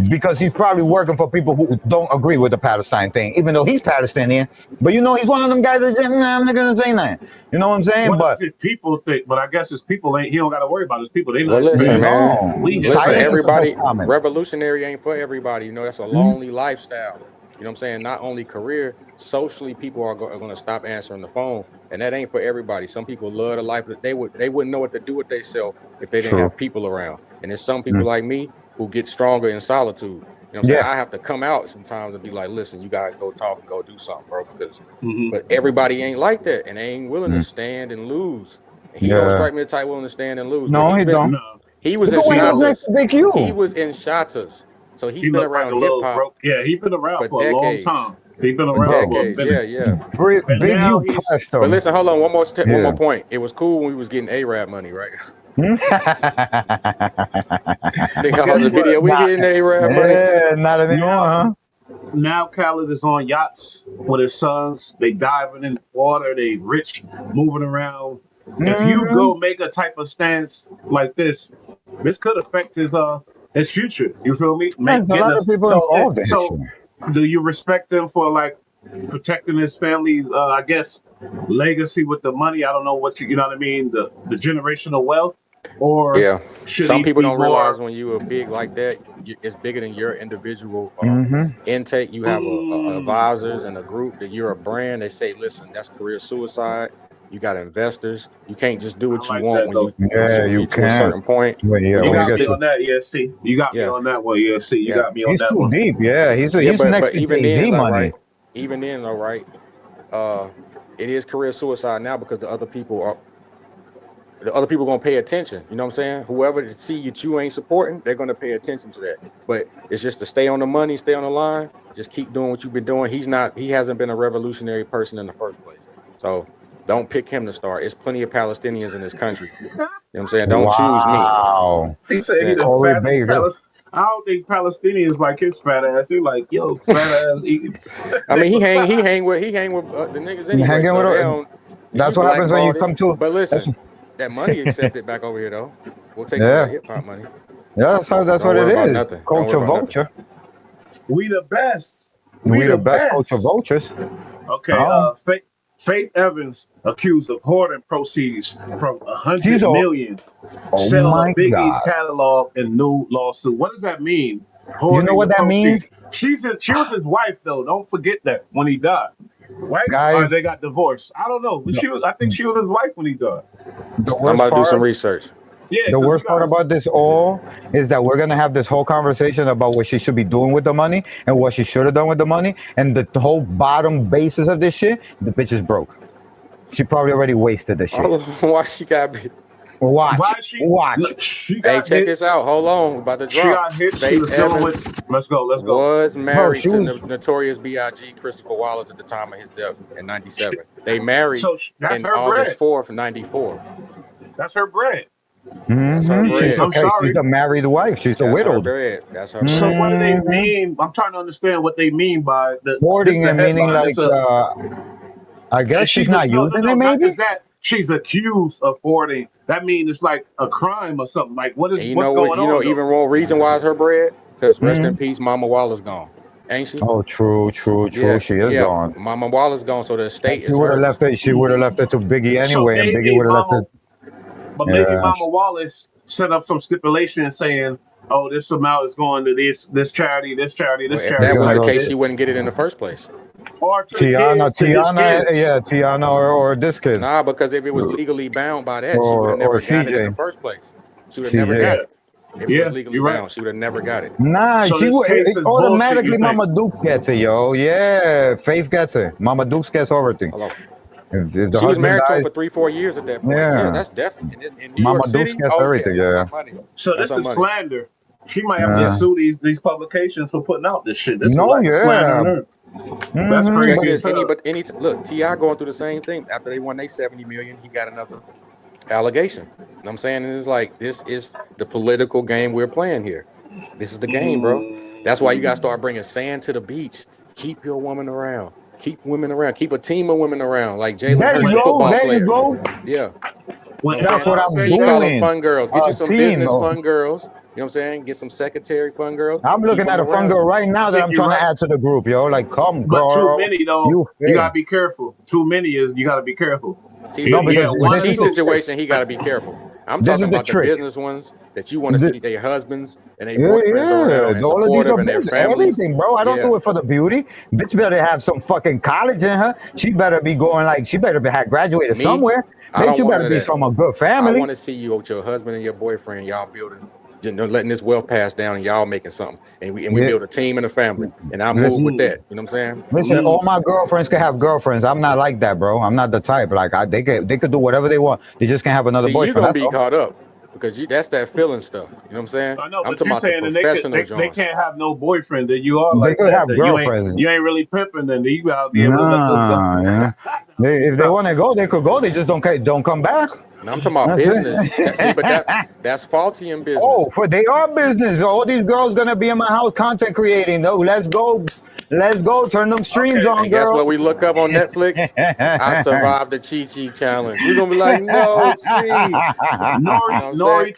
because he's probably working for people who don't agree with the Palestine thing, even though he's Palestinian. But you know, he's one of them guys that say, nah, I'm not gonna say nothing. You know what I'm saying? What does But his people think? But I guess his people ain't. He don't got to worry about his people. They not Well, his listen, fans. man. We no, his Listen, silence is fans. the best everybody, comment. revolutionary ain't for everybody. You know, that's a lonely lifestyle. You know what I'm saying? Not only career, socially, people are going to stop answering the phone, and that ain't for everybody. Some people love the life that they wouldn't know what to do with themselves if they didn't True. have people around. And there's some people Mm. like me who get stronger in solitude. You know what I'm saying? Yeah. I have to come out sometimes and be like, listen, you gotta go talk and go do something, bro. Because, Hmm. but everybody ain't like that, and they ain't willing to Mm. stand and lose. And he don't Yeah. strike me the type willing to stand and lose. But No, he don't. No, he was Look in at when he he was don't. next Shatas. to Big He U. was in Shatas. So he's He been looked like around a hip little hop broke. Yeah, he been around for for a long decades. time. He been For around Bro, for a decades. minute. Yeah, yeah. And Big now U he's crushed But him. listen, hold on, one Yeah. more point. It was cool when we was getting A-Rap money, right? Nigga, on guess the what? video, we Not, getting A-Rap money. yeah, not anymore, Now huh? now Khaled is on yachts with his sons. They diving in the water. They rich, moving around. If you go make a type of stance like this could affect his future. You feel me? There's a Getting lot us. of people involved in his shit. So do you respect him for like protecting his family's? I guess legacy with the money. I don't know you know what I mean. The generational wealth, or Yeah. should Some he people be don't realize more? when you are big like that, it's bigger than your individual Mm-hmm. intake. You have a Mm, advisors and a group that you're a brand. They say, listen, that's career suicide. You got investors. You can't just do I what you like want that when you though. Yeah, when you you get to a can't. certain point. When, yeah, But You you when can you got get me still, to, on that, ESC. You got me yeah, on that one, ESC. You yeah, got me on he's that too one. deep. Yeah, yeah. he's next But to even Jay then, Z like money. right, even then, though, right, uh, it is career suicide now because the other people gonna pay attention. You know what I'm saying? Whoever see you ain't supporting, they're gonna pay attention to that. But it's just to stay on the money, stay on the line, just keep doing what you've been doing. He hasn't been a revolutionary person in the first place. So don't pick him to start. It's plenty of Palestinians in this country. You know what I'm saying? Don't choose me. You know Wow. He what I'm said he saying? the Corey fattest Baker. I don't think Palestinians like his fat ass. He like, yo, fat ass eating. I mean, he hang with the niggas anyway. Hanging So with they her. don't. You That's what happens when you blackballed him. come to. But That's, listen, that money accepted back over here though. We'll take some of yeah, that hip hop money. yeah. That's Don't what worry it about is. nothing. Don't worry Culture about nothing. vulture. We the best. We We the the best culture best. vultures. Okay, Oh, Faith Evans accused of hoarding proceeds from she's 100 a. million. Oh Sell of my Biggie's God. catalog in new lawsuit. What does that mean? You know Hoarding the what that proceeds. means, She was his wife though. Don't forget that when he died, right? Or guys? they got divorced. I don't know, but The, I think she was his wife when he died. the I'm worst about to do some part. research. Yeah, The because you worst part guys. about this all is that we're gonna have this whole conversation about what she should be doing with the money and what she should have done with the money, and the whole bottom basis of this shit, the bitch is broke. She probably already wasted the shit. Oh, why she got me? Why Watch, is she? watch. She Hey, got check this hits. out. Hold on, we're about to She drop. got hits. She Faith was dealing with. Evans Let's go. Let's go. was Bro, married she to was. Notorious B.I.G. Christopher Wallace at the time of his death in '97. They married So that's in her August bread. 4th, '94. That's her bread. That's her She's bread. I'm okay. She's sorry. the married wife. She's the That's her widowed. bread. That's her So bread. what do they hmm mean? I'm trying to understand what they mean by the. This is Hoarding the and meaning headline. like, It's a. I guess she's She's a not no no using it. no. Not Maybe. just that. She's accused of hoarding. That means it's like a crime or something. Like And you what's know what? going You know on though? even more reason why it's her bread? Because rest in hmm peace, Mama Wallace gone, ain't she? Oh, true, true, true. Yeah, She is yeah. gone. Mama Wallace gone, so the And estate she is would have hers. left it. She would have left it to Biggie So anyway, and Biggie would have left it. maybe Yeah, Mama Wallace set up some stipulation saying, "Oh, this amount is going to this charity, this charity, Well, this if charity that it's was gonna the type go case, shit," she wouldn't get it in the first place. or to the Tiana, kids, to his Tiana, kids. yeah, Tiana, or this kid, Nah, because if it was legally bound by that, she would have or never got it in the CJ, first place. She would have never CJ. got Yeah, it. If it was yeah, legally you're right. bound, she would have never got it. Nah, So she this would case is bullshit. You automatically. think? Mama Dukes gets it, yo. Yeah, Faith gets it. Mama Dukes gets everything. Hello. If the She was husband married to him dies, for 3-4 years at that point. Yeah, yeah, that's definitely in New Mama York Dukes City. gets Oh yeah, everything. that's Yeah. her money. So That's this her is money. slander. She might have to Yeah. sue these publications for putting out this shit. This is No, like yeah. slandering her. That's Check crazy But as this. hell. Look, Ti going through the same thing. After they won their 70 million, he got another allegation. You know what I'm saying? And it's like this is the political game we're playing here. This is the game, bro. That's why you gotta start bringing sand to the beach. Keep your woman around. Keep women around. Keep a team of women around. Like Jalen there Hurts, you the When go. football There you player. go. Yeah. You when know what I'm That's saying? what Elon I'm said Keep that, all them doing. fun girls. Get A you some team. business fun girls. You know what I'm saying? Get some secretary fun girls. I'm Keep looking them at a fun around girl you. right I now that think I'm you're trying to right. add to the group, yo. Like, come, But too girl. many though, You you fit. gotta be careful. Too many is you gotta be careful. See, No, Yeah, because with one or this is Chi's two. situation, he got to be careful. I'm this talking is the about the trick. business ones that you want to The, see their husbands and their Yeah, boyfriends around yeah. and All of these supportive are and their business. families. Everything, bro. I don't Yeah. do it for the beauty. Bitch better have some fucking college in her. She better be going like she better be have graduated Me, somewhere. I Bitch, don't you want better none of be that. from a good I family. want to see you with your husband and your boyfriend, y'all building, letting this wealth pass down and y'all making something. And we Yeah. build a team and a family. And I move Listen, with Mm, that. You know what I'm saying? listen. All mm. my girlfriends can have girlfriends. I'm not like that, bro. I'm not the type. Like they could do whatever they want. They just can't have another See, you're boyfriend. gonna That's be all. caught up because that's that feeling stuff. You know what I'm saying? I know, I'm but talking you about the saying that professional they joints. can't have no boyfriend. That you are They like could that. have That girlfriends. you ain't really pimping. Then you gotta be able to let them go. Nah, yeah. Nah, let me If they stop. want to go, they could go. They just don't come back. No, I'm talking about business. That's faulty in business. Oh, for they are business. All these girls gonna be in my house content creating. No, let's go. Let's go. Turn them streams Okay. on, And guess what girls. we look up on Netflix? I survived the Chi challenge. We're gonna be like, no, Chi. You know what I'm saying?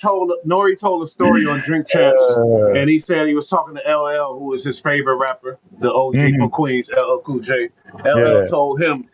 Nori told a story on Drink Champs, and he said he was talking to LL, who was his favorite rapper, the OG from Queens, LL Cool J. LL Yeah. told him,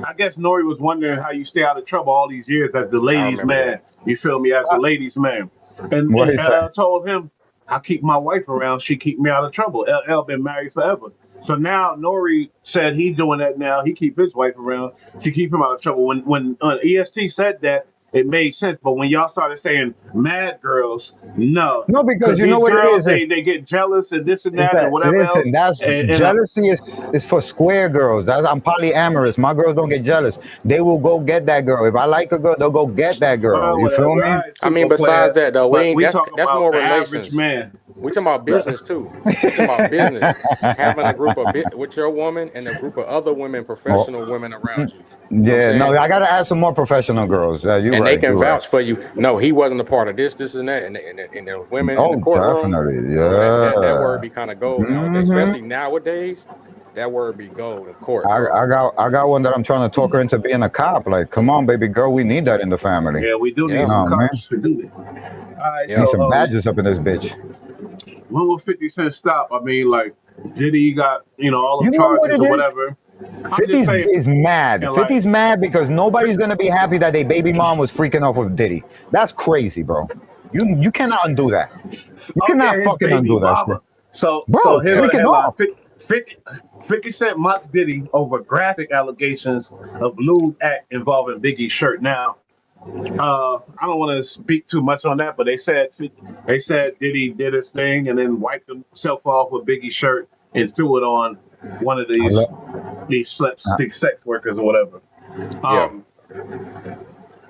I guess Nori was wondering how you stay out of trouble all these years as the I ladies' remember man. that. You feel me? As the ladies' man. And, What and he LL said? told him, I keep my wife around. She keep me out of trouble. LL been married forever. So now Nori said he's doing that now. He keep his wife around. She keep him out of trouble. When EST said that, it made sense. But when y'all started saying mad girls, no. No, because Because you know these what it girls, is. they get jealous and this and Is that and that whatever listen? else. That's And jealousy is for square girls. I'm polyamorous. My girls don't get jealous. They will go get that girl. If I like a girl, they'll go get that girl. You feel whatever. All me? right, I mean, super besides player. that though, we But ain't we talking that's about more the average relations. man. We talking about business too. We talking about business. Having a group of with your woman and a group of other women, Oh, professional women around you. You know what I'm yeah. No, saying? I gotta add some more professional girls. You're And they right. can You're right. vouch for you. No, he wasn't a part of this, and that. And the women in the Oh, courtroom, definitely. oh, that word Yeah. be kind of gold nowadays. hmm Especially nowadays, that word be gold in court, I, bro. I got one that I'm trying to talk her into being a cop. Like, come on, baby girl, we need that in the family. Yeah, we do need Yeah, some Oh man, cops. We do need. All right, need yeah. some so badges up in this bitch. when will 50 Cent stop? I mean, like, Diddy got, all You them know what charges it or is? whatever. I'm just 50's saying, is mad. like, 50's mad because nobody's gonna be happy that their baby mom was freaking off with Diddy. That's crazy, bro. You cannot undo that. You oh cannot yeah, his fucking baby undo that shit, mama. So bro. here's Yeah. the Freaking headline: off. 50 Cent mocks Diddy over graphic allegations of lewd act involving Biggie's shirt. Now, I don't want to speak too much on that, but they said Diddy did his thing and then wiped himself off with Biggie's shirt and threw it on one of I these sex workers or whatever. Yeah. Um,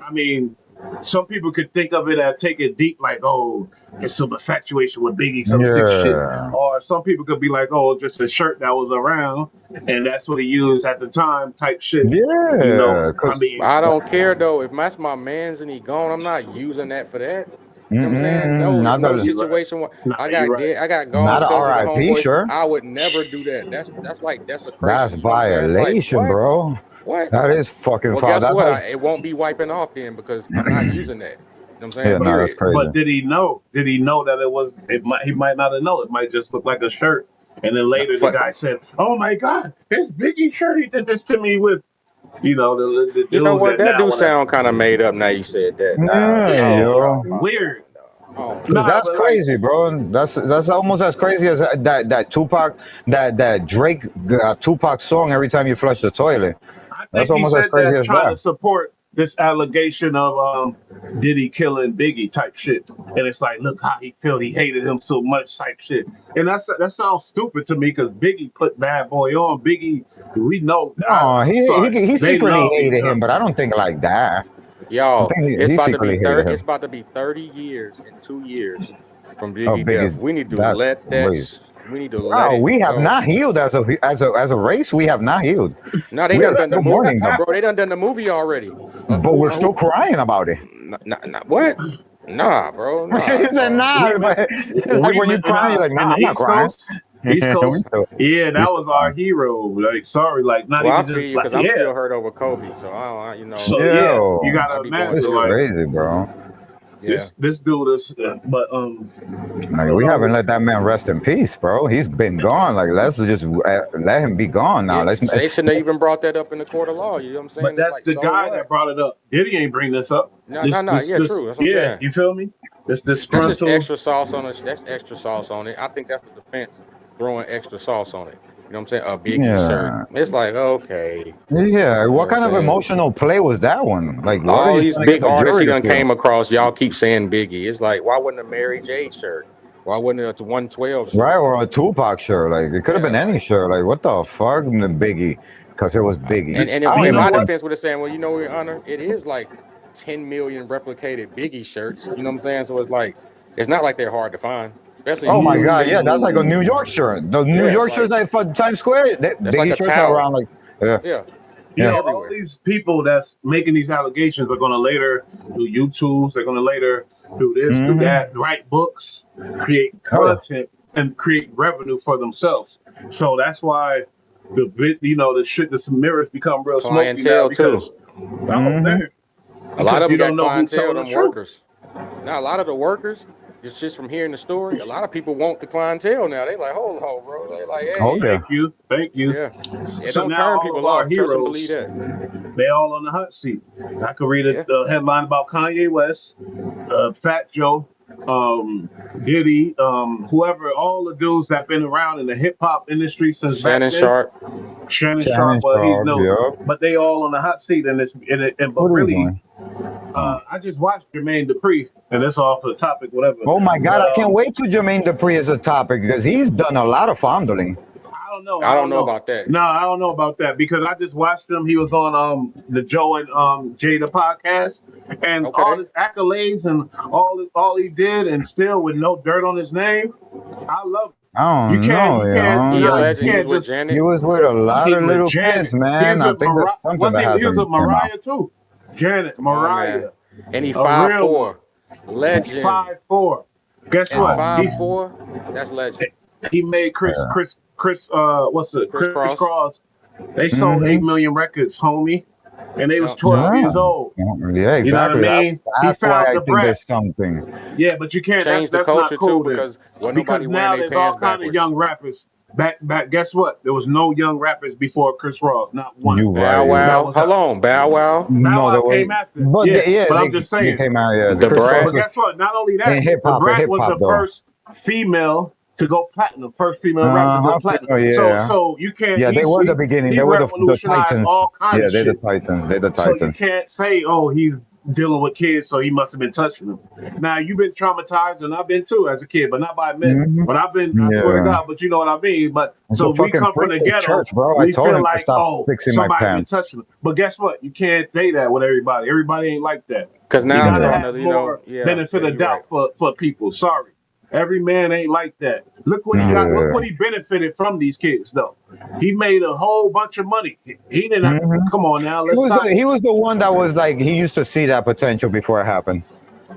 I mean, some people could think of it as take it deep, like, oh, it's some infatuation with Biggie, some sick shit. yeah, Or some people could be like, oh, just a shirt that was around, and that's what he used at the time, type shit. yeah. I Cause mean, I don't care though. If that's my man's and he gone, I'm not using that for that. You know what I'm saying? No, it's not no the you're right. situation where Nah, I you're got right. dead, I got gone not a cousins and RIP homeboys. shirt. I would never do that. That's like That's desecration. You know what I'm saying? It's like violation, what? bro. What? That is fucking Well, foul. guess That's what? like It won't be wiping off then because I'm not using that. You know what I'm saying? yeah, no, that's Period. crazy. But did he know? Did he know that it was? He might not have known. It might just look like a shirt. And then No, later the guy said, "Oh my God, it's Biggie shirt. He did this to me with." The you know dudes what? that That now do want to. sound kind of made up. Now you said that. Nah, Yeah, I Yeah, don't yo. know about that weird. one though. I don't Cause Nah, that's know. but like crazy, bro. That's almost as crazy as that Tupac that Drake Tupac song every time you flush the toilet. I That's think he almost as said crazy that as trying to that. support this allegation of Diddy killing Biggie type shit, and it's like, look how he felt. He hated him so much type shit, and that sounds stupid to me because Biggie put Bad Boy on. Biggie, we know. No, I'm sorry, he they secretly love each hated him, other. but I don't think like that. I Y'all, think it's he about to be secretly hated 30. him. It's about to be 30 years in 2 years from Oh, Biggie death. Biggie's We need to that's let that. crazy. We need to let Wow, it we have go. not healed as a race. We have not healed. No, they We are done the still movie, mourning them, bro. They done the movie already. but we're still crying about it. What? Nah, bro. He Nah, said, bro. "Nah," we live but like we when you live cry, you're like, in "Nah, the I'm not East crying." Coast. East we Coast, still, yeah, we that still was our crying. hero. Like, sorry, like not Well, I even feel just you like, because I'm yeah. still hurt over Kobe. So So yeah, you Yo, I gotta be going it's imagine through it. like crazy, bro. Yeah. this dude is, but Like we along haven't with let that man rest in peace, bro. He's been gone. Like let's just let him be gone now. Yeah. Let's They shouldn't have even brought that up in the court of law. You know what I'm but saying? It's that's like, the so guy that what? brought it up. Diddy ain't bring this up. No, no, no. Yeah, This true. That's what I'm yeah, saying. you feel me? This That's just frontal. extra sauce on it. That's extra sauce on it. I think that's the defense throwing extra sauce on it. You know what I'm saying? A Biggie shirt. yeah. It's like, okay. Yeah, You know what what I'm kind of saying? emotional play was that one? Like, what are All you these trying to get big the artists jury he to done feel? came across, y'all keep saying Biggie. It's like, why wouldn't a Mary J shirt? Why wouldn't it a 112 Right, shirt? or a Tupac shirt. Like, it could have Yeah, been any like shirt. Like, what the fuck, the Biggie? Because it was Biggie. and I if don't You in know even my what? think. defense would have said, well, you know, Your Honor, it is like 10 million replicated Biggie shirts. You know what I'm saying? So it's like, it's not like they're hard to find, especially in Oh New my York God, City. yeah, that's like a New York shirt. The New Yeah, it's York shirts like that for Times Square, that's like Biggie a shirts are towel. around like, yeah. Yeah. Yeah. All these people that's making these allegations are going to later do YouTubes. They're going to later do this, do that, write books, create Oh, yeah. content, and create revenue for themselves. So that's why the mirrors become real smoky now Clientele too. because oh man, A lot of you them don't got know who's clientele, telling the them truth. workers. Now, a lot of the workers, just from hearing the story, a lot of people want the clientele now. They like, hold on, bro. They like, hey. Oh, yeah. Thank you. Yeah. It So don't now turn all people of our off. Trust and believe heroes, that. they all on the hot seat. I could read a headline about Kanye West, Fat Joe, Diddy, whoever, all the dudes that been around in the hip hop industry since back Shannon then. Sharp. Shannon Shannon Sharp, well, he's Sharp, no, yep. but they all on the hot seat in this. But What are you really, doing? I just watched Jermaine Dupri, and that's off the topic, whatever. Oh my God, But I can't wait to Jermaine Dupri as a topic because he's done a lot of fondling. I don't know. I don't know about that. No, I don't know about that because I just watched him. He was on the Joe and Jada podcast, and all his accolades and all he did, and still with no dirt on his name. I love it. I don't know, He a legend. He was with Janet. He was with a lot He of with little Janet. kids, man. He I was think with that's something that he was hasn't with came out. Mariah too. Janet, Come on, Mariah, man. And he a real 5'4". Legend. 5'4". Guess and what? 5'4". That's legend. He made Chris what's it? Chris Cross. They sold 8 million records, homie, and they was 12 years old. Yeah, exactly. You know what I mean? That's he why found I the think brat. there's something. Yeah, but you can't. Change the That's culture not cool too then. because nobody wearing now their there's all pants kind of backwards. young rappers. Back. Guess what? There was no young rappers before Chris Ross. Not one. You Bow right. Wow. Hold on, Bow Wow. Bow Wow there came was, after. but But I'm just they saying. came out. Yeah, The Chris Cross Brat. But guess what? Not only that, in hip the hop. Brat was the Though. first female to go platinum. First female rapper to go platinum. Yeah. So you can't. Yeah, they were the beginning. He They were the revolutionized Titans. all kinds Yeah, of they're shit. the Titans. They're the So you Titans. can't say, oh, he's dealing with kids, so he must have been touching them. Now you've been traumatized, and I've been too as a kid, but not by men. But I've been, I swear to God, but you know what I mean. But so we come from the ghetto, church, bro. we I told feel him to like, stop oh, fixing my somebody been pants. touching them. But guess what? You can't say that with everybody. Everybody ain't like that. Because now you I'm gotta starting have to, more benefit of doubt for people. Sorry. Every man ain't like that. Look what he got. Look what he benefited from these kids, though. He made a whole bunch of money. He didn't. Come on now, let's stop. He was the one that was like he used to see that potential before it happened.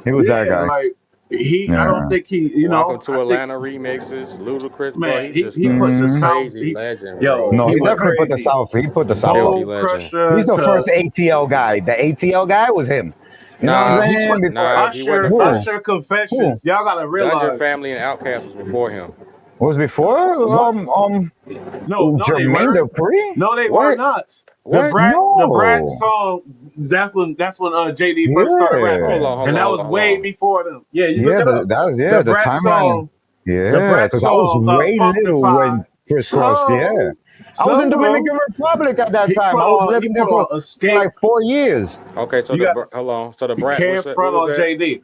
He was that guy. Like I don't think he. Welcome to Atlanta remixes, Ludacris, bro. Man, He's just he put the South. crazy legend, Yo, bro. No, he went definitely put the crazy. South. He put the South. Filthy Bone legend. Crusher. He's the first ATL guy. The ATL guy was him. You know what I'm saying? He wasn't the first. Usher Confessions. Y'all gotta realize. Dungeon Family and Outkast was before him. Was before No, Jermaine Dupri? No, they were not. What? The Brat song. That's when JD first started rapping, and that was way before them. Yeah, you look it up. That was the Brat timeline. song. Yeah, the Brat because I was song. way little when Chris Cross. Yeah, I was in Dominican Republic at that time. I was living there for like 4 years. Okay, so hold on. So the Brat. Can't front on JD.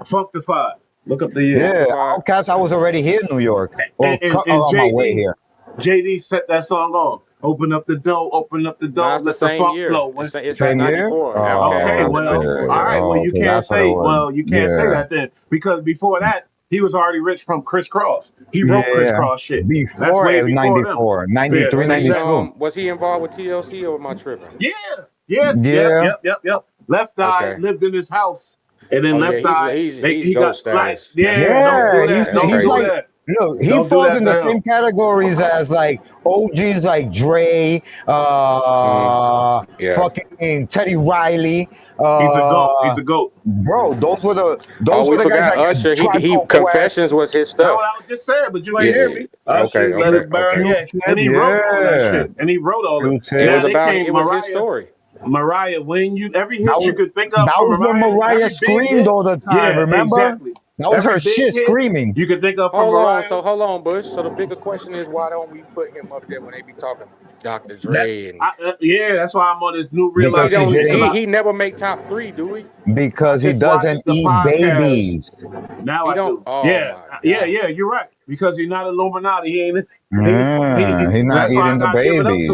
Functified. Look up the year. Yeah, Outkast. I was already here in New York. And on my way here. JD set that song on. Open up the door. Nah, it's the same year. Flow. It's 94. Okay, well, all right. Well, you can't say. Well, you can't say that then because before that. He was already rich from Chris Cross. He wrote Chris Cross shit. Before 94, 93, 92. Was he involved with TLC or am I tripping? Yeah. Yep. Left Eye lived in his house. And then Left Eye, he got status. Don't do that. Don't do that. Look, he falls in the same categories as like OGs like Dre, fucking Teddy Riley. He's a goat. Bro, those were the guys. Usher, he Confessions was his stuff. No, I was just saying, but you ain't hear me. Okay. Let it burn. Yeah. And he wrote all that shit. And he wrote all that. It was his story. Mariah, every hit you could think of. That was when Mariah screamed all the time. Remember? Exactly. That was her shit screaming. You could think of from Mariah. Hold on, Bush. So the bigger question is, why don't we put him up there when they be talking Dr. Dre? That's why I'm on this new realization. He never make top 3, do we? Because he doesn't eat babies. Now I do. Yeah. You're right. Because he's not Illuminati. He ain't. He's not eating the babies.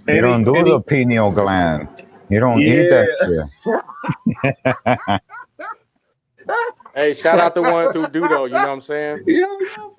You don't do the pineal gland. You don't eat that shit. Hey, shout out the ones who do though. You know what I'm saying? Yeah,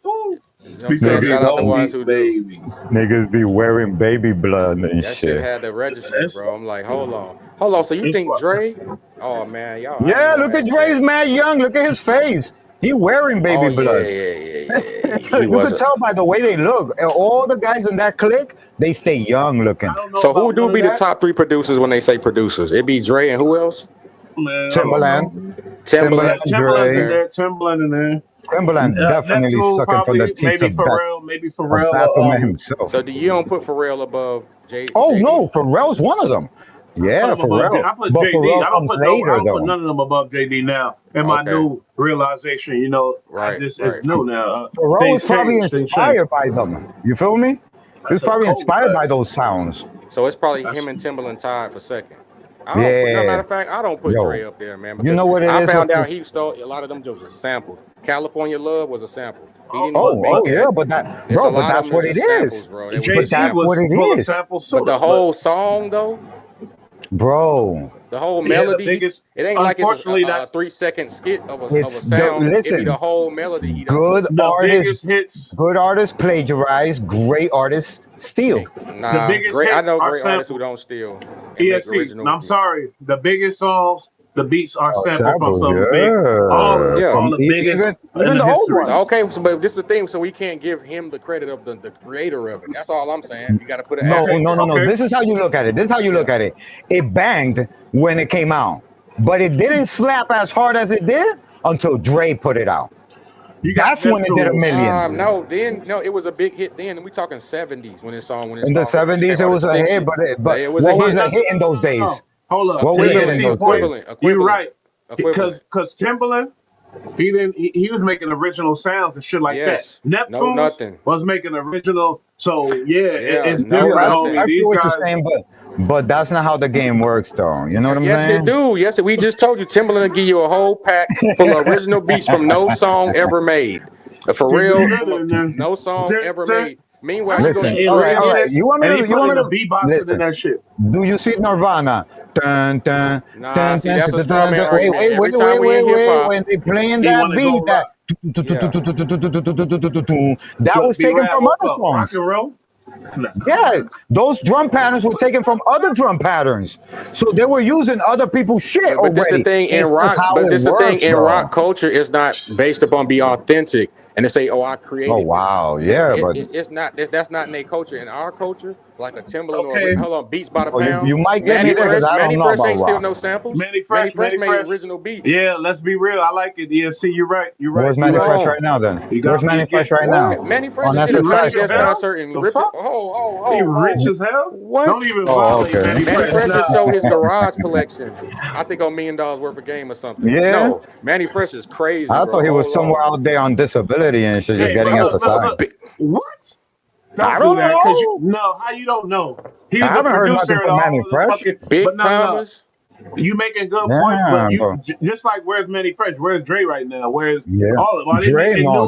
fool. You know what I'm saying? Shout out the ones who do. Niggas be wearing baby blood and That shit. shit had to register, bro. I'm like, hold on. So you think Dre? Oh man, y'all. Yeah, look at Dre's mad young. Look at his face. He wearing baby blood. Yeah. You could tell by the way they look. All the guys in that clique, they stay young looking. So who do be the top 3 producers when they say producers? It be Dre and who else? Man, Timberland, Timberland's in Dre. there. Timberland in there. Timberland definitely Neptune, sucking for the teats maybe of Pharrell. Baphomet himself. So you don't put Pharrell above J? Oh JD? no, Pharrell's one of them. Yeah, Pharrell. I put But JD. Pharrell I don't comes put later though. none of them above JD now. In my new realization, you know, it's new now. Pharrell was probably inspired by them. You feel me? He was probably inspired by those sounds. So it's probably him and Timberland tied for second. Matter of fact, I don't put Dre up there, man. You know what it is? I found out he stole a lot of them jokes as samples. California Love was a sample. He didn't but that's what it is. But that's what it is. But the whole song, though, bro, the whole melody, it ain't like it's a 3-second skit of a sound. It be the whole melody. Good artists plagiarize, great artists steal. The biggest hits I know are great artists who don't steal. I'm sorry. The biggest songs, the beats are sampled from some big. All the biggest. Even the old ones. Okay, but this is the thing. So we can't give him the credit of the creator of it. That's all I'm saying. You got to put an No. This is how you look at it. It banged when it came out, but it didn't slap as hard as it did until Dre put it out. That's when it did $1 million. No, it was a big hit then. We talking 70s when this song. In the 70s, it was a hit, but what was a hit in those days? Hold up. What was a hit in those days? You're right. Because Timberland, he was making original sounds and shit like that. Neptune was making original. So it's different. I feel what you're saying, but that's not how the game works, though. You know what I'm saying? Yes, it do. Yes, we just told you Timberland will give you a whole pack full of original beats from no song ever made. For real, no song ever made. Meanwhile, listen, all right. You want me to beatbox in that shit? Do you see Nirvana? Dun, dun, dun, see, that's a straw man argument. Wait. When they playing that beat, that was taken from other songs. Rock and roll? Yeah, those drum patterns were taken from other drum patterns, so they were using other people's shit. But this the thing in rock. But this the thing in rock culture is not based upon be authentic and to say, "Oh, I created." Oh wow, yeah, but it's not. That's not in their culture. In our culture, like a Timberland or Beats by the Pound. You might get me there because I don't know about ain't still no samples. Manny Fresh made original beats. Yeah, let's be real. I like it. Yeah, see, you're right. Where's Manny Fresh right now? Then where's Manny Fresh right now? Manny Fresh is in a concert and rip it. He rich as hell. What? Don't even violate Manny Fresh just showed his garage collection. I think $1 million worth of game or something. Yeah. No, Manny Fresh is crazy. I thought he was somewhere out there on disability and shit, just getting exercise. What? I don't know. How you don't know? He I haven't heard nothing from Manny Fresh. Big timers. You making good points, but you just like where's Manny Fresh? Where's Dre right now? Where's all of them?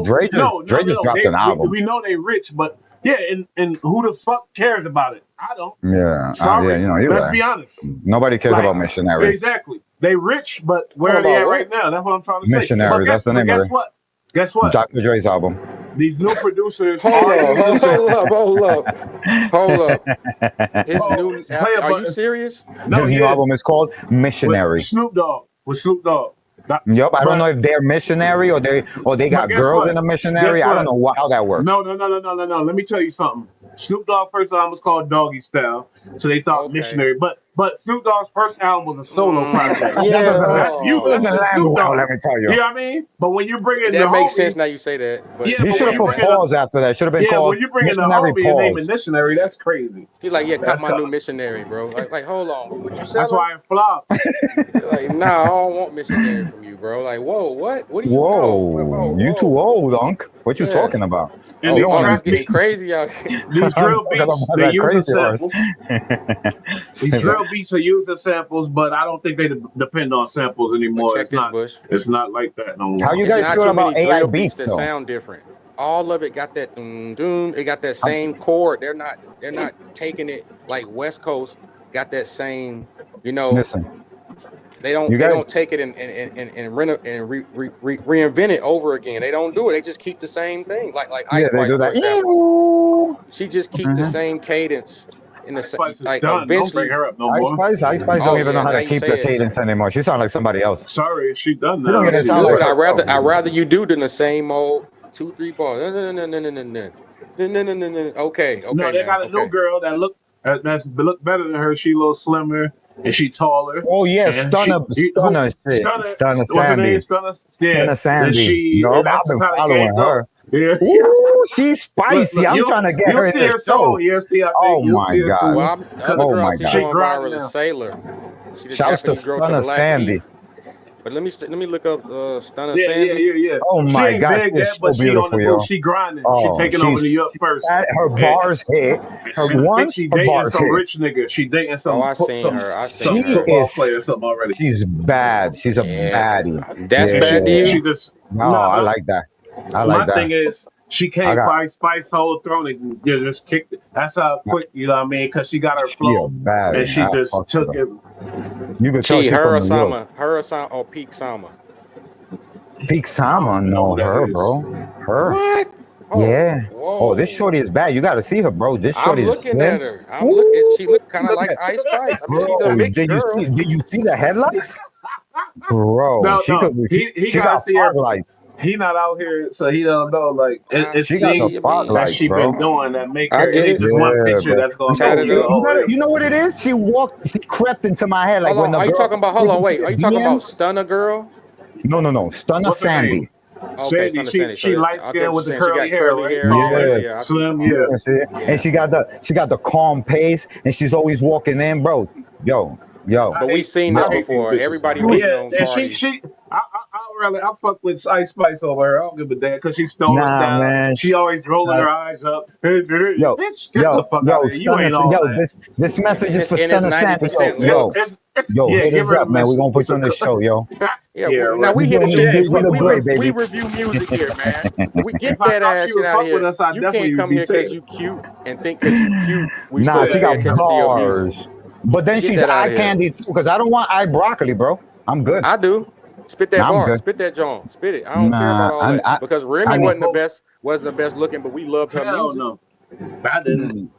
Dre just dropped an album. We know they rich, but and who the fuck cares about it? I don't. Yeah, sorry. Let's be honest. Nobody cares about Missionary. Exactly. They rich, but where are they at right now? That's what I'm trying to say. Missionary. That's the name of it. Guess what? Dr. Dre's album. These new producers. Hold up. His new album. Are you serious? No, his new album is called Missionary. With Snoop Dogg. Yep, I don't know if they're missionary or they got girls in a missionary. I don't know how that works. No. Let me tell you something. Snoop Dogg's first album was called Doggy Style, so they thought missionary. But Snoop Dogg's first album was a solo project. Let me tell you. You know what I mean? But when you bring in that makes sense now you say that. But he should have put pause after that. Should have been called when you bring in the homie and name it missionary, that's crazy. He cut my new missionary, bro. Like, hold on, what you said? That's why I flopped. Nah, I don't want missionary from you, bro. Like, whoa, what? What do you? Whoa, you too old, Unc. What you talking about? And it's getting crazy out here. These drill beats, they use samples. These drill beats are using samples, but I don't think they depend on samples anymore. It's not like that no more. How you guys feel about AI beats that sound different? All of it got that doom. It got that same chord. They're not taking it like West Coast got that same. Listen. They don't take it and reinvent it over again. They don't do it. They just keep the same thing. Like Ice Spice, for example. She just keep the same cadence in the Spice is like done. eventually. Don't bring her up no more. Ice Spice don't even know how to keep the cadence anymore. She sounds like somebody else. Sorry, she done now. She don't even sound like I'd rather you do than the same old 2-3 bars. Okay. No, they got a new girl that look better than her. She a little slimmer and she taller. Oh yeah, Stunner What's her name? Stunner Yeah. Sandy. No, I've been following her. Yeah. Ooh, she's spicy. I'm trying to get her in the show. Oh my god. Well, the other girl I see going viral is Sailor. She the Japanese girl with the black Sandy. teeth. But let me look up Stunner Sandy. Yeah. Oh my gosh, she's so beautiful, yo. She grinding. She taking over New York first. Her bars hit. Her bars dating some rich nigga. She dating some. Oh, I seen her. Some football player or something already. She's bad. She's a baddie. That's bad to you. I like that. My thing is, she can't fight Spice whole throne and just kicked it. That's how quick, you know what I mean? Because she got her flow, and she just took it. You could tell her or Peak Sama. Peak Sama, no, her, bro. Her. What? Yeah. Whoa. Oh, this shorty is bad. You got to see her, bro. This shorty is looking at her. She look kind of like Ice Spice. I mean, she's a mixed girl. Did you see the headlights? Bro, she got spotlights. He not out here, so he don't know. Like it's she got the spotlight, she bro. been doing that make her. It ain't just one picture that's gonna go. You know what it is? She crept into my head like when the girl. Are you talking about? Hold on, wait. Are you talking about Stunner Girl? No. Stunner Sandy. Okay, Sandy, she light skinned with the curly hair, right? Slim, and she got the calm pace, and she's always walking in, bro. Yo. But we've seen this before. Everybody waiting on parties. I fuck with Ice Spice over her. I don't give a damn because she stole us down. Man. She always rolling her eyes up. Bitch, get the fuck out of here. You ain't all that. This message is for Stunner Sandy. Yo, hit us up, man. We're gonna put you on the show, yo. Now we review music here, man. We get that ass shit out of here. You can't come here because you cute and think because you cute. Nah, she got bars. But then she's eye candy too, because I don't want eye broccoli, bro. I'm good. I do. Spit that bar. Spit that John. Spit it. I don't care about all that. Because Remy wasn't the best looking, but we loved her music. No. I didn't.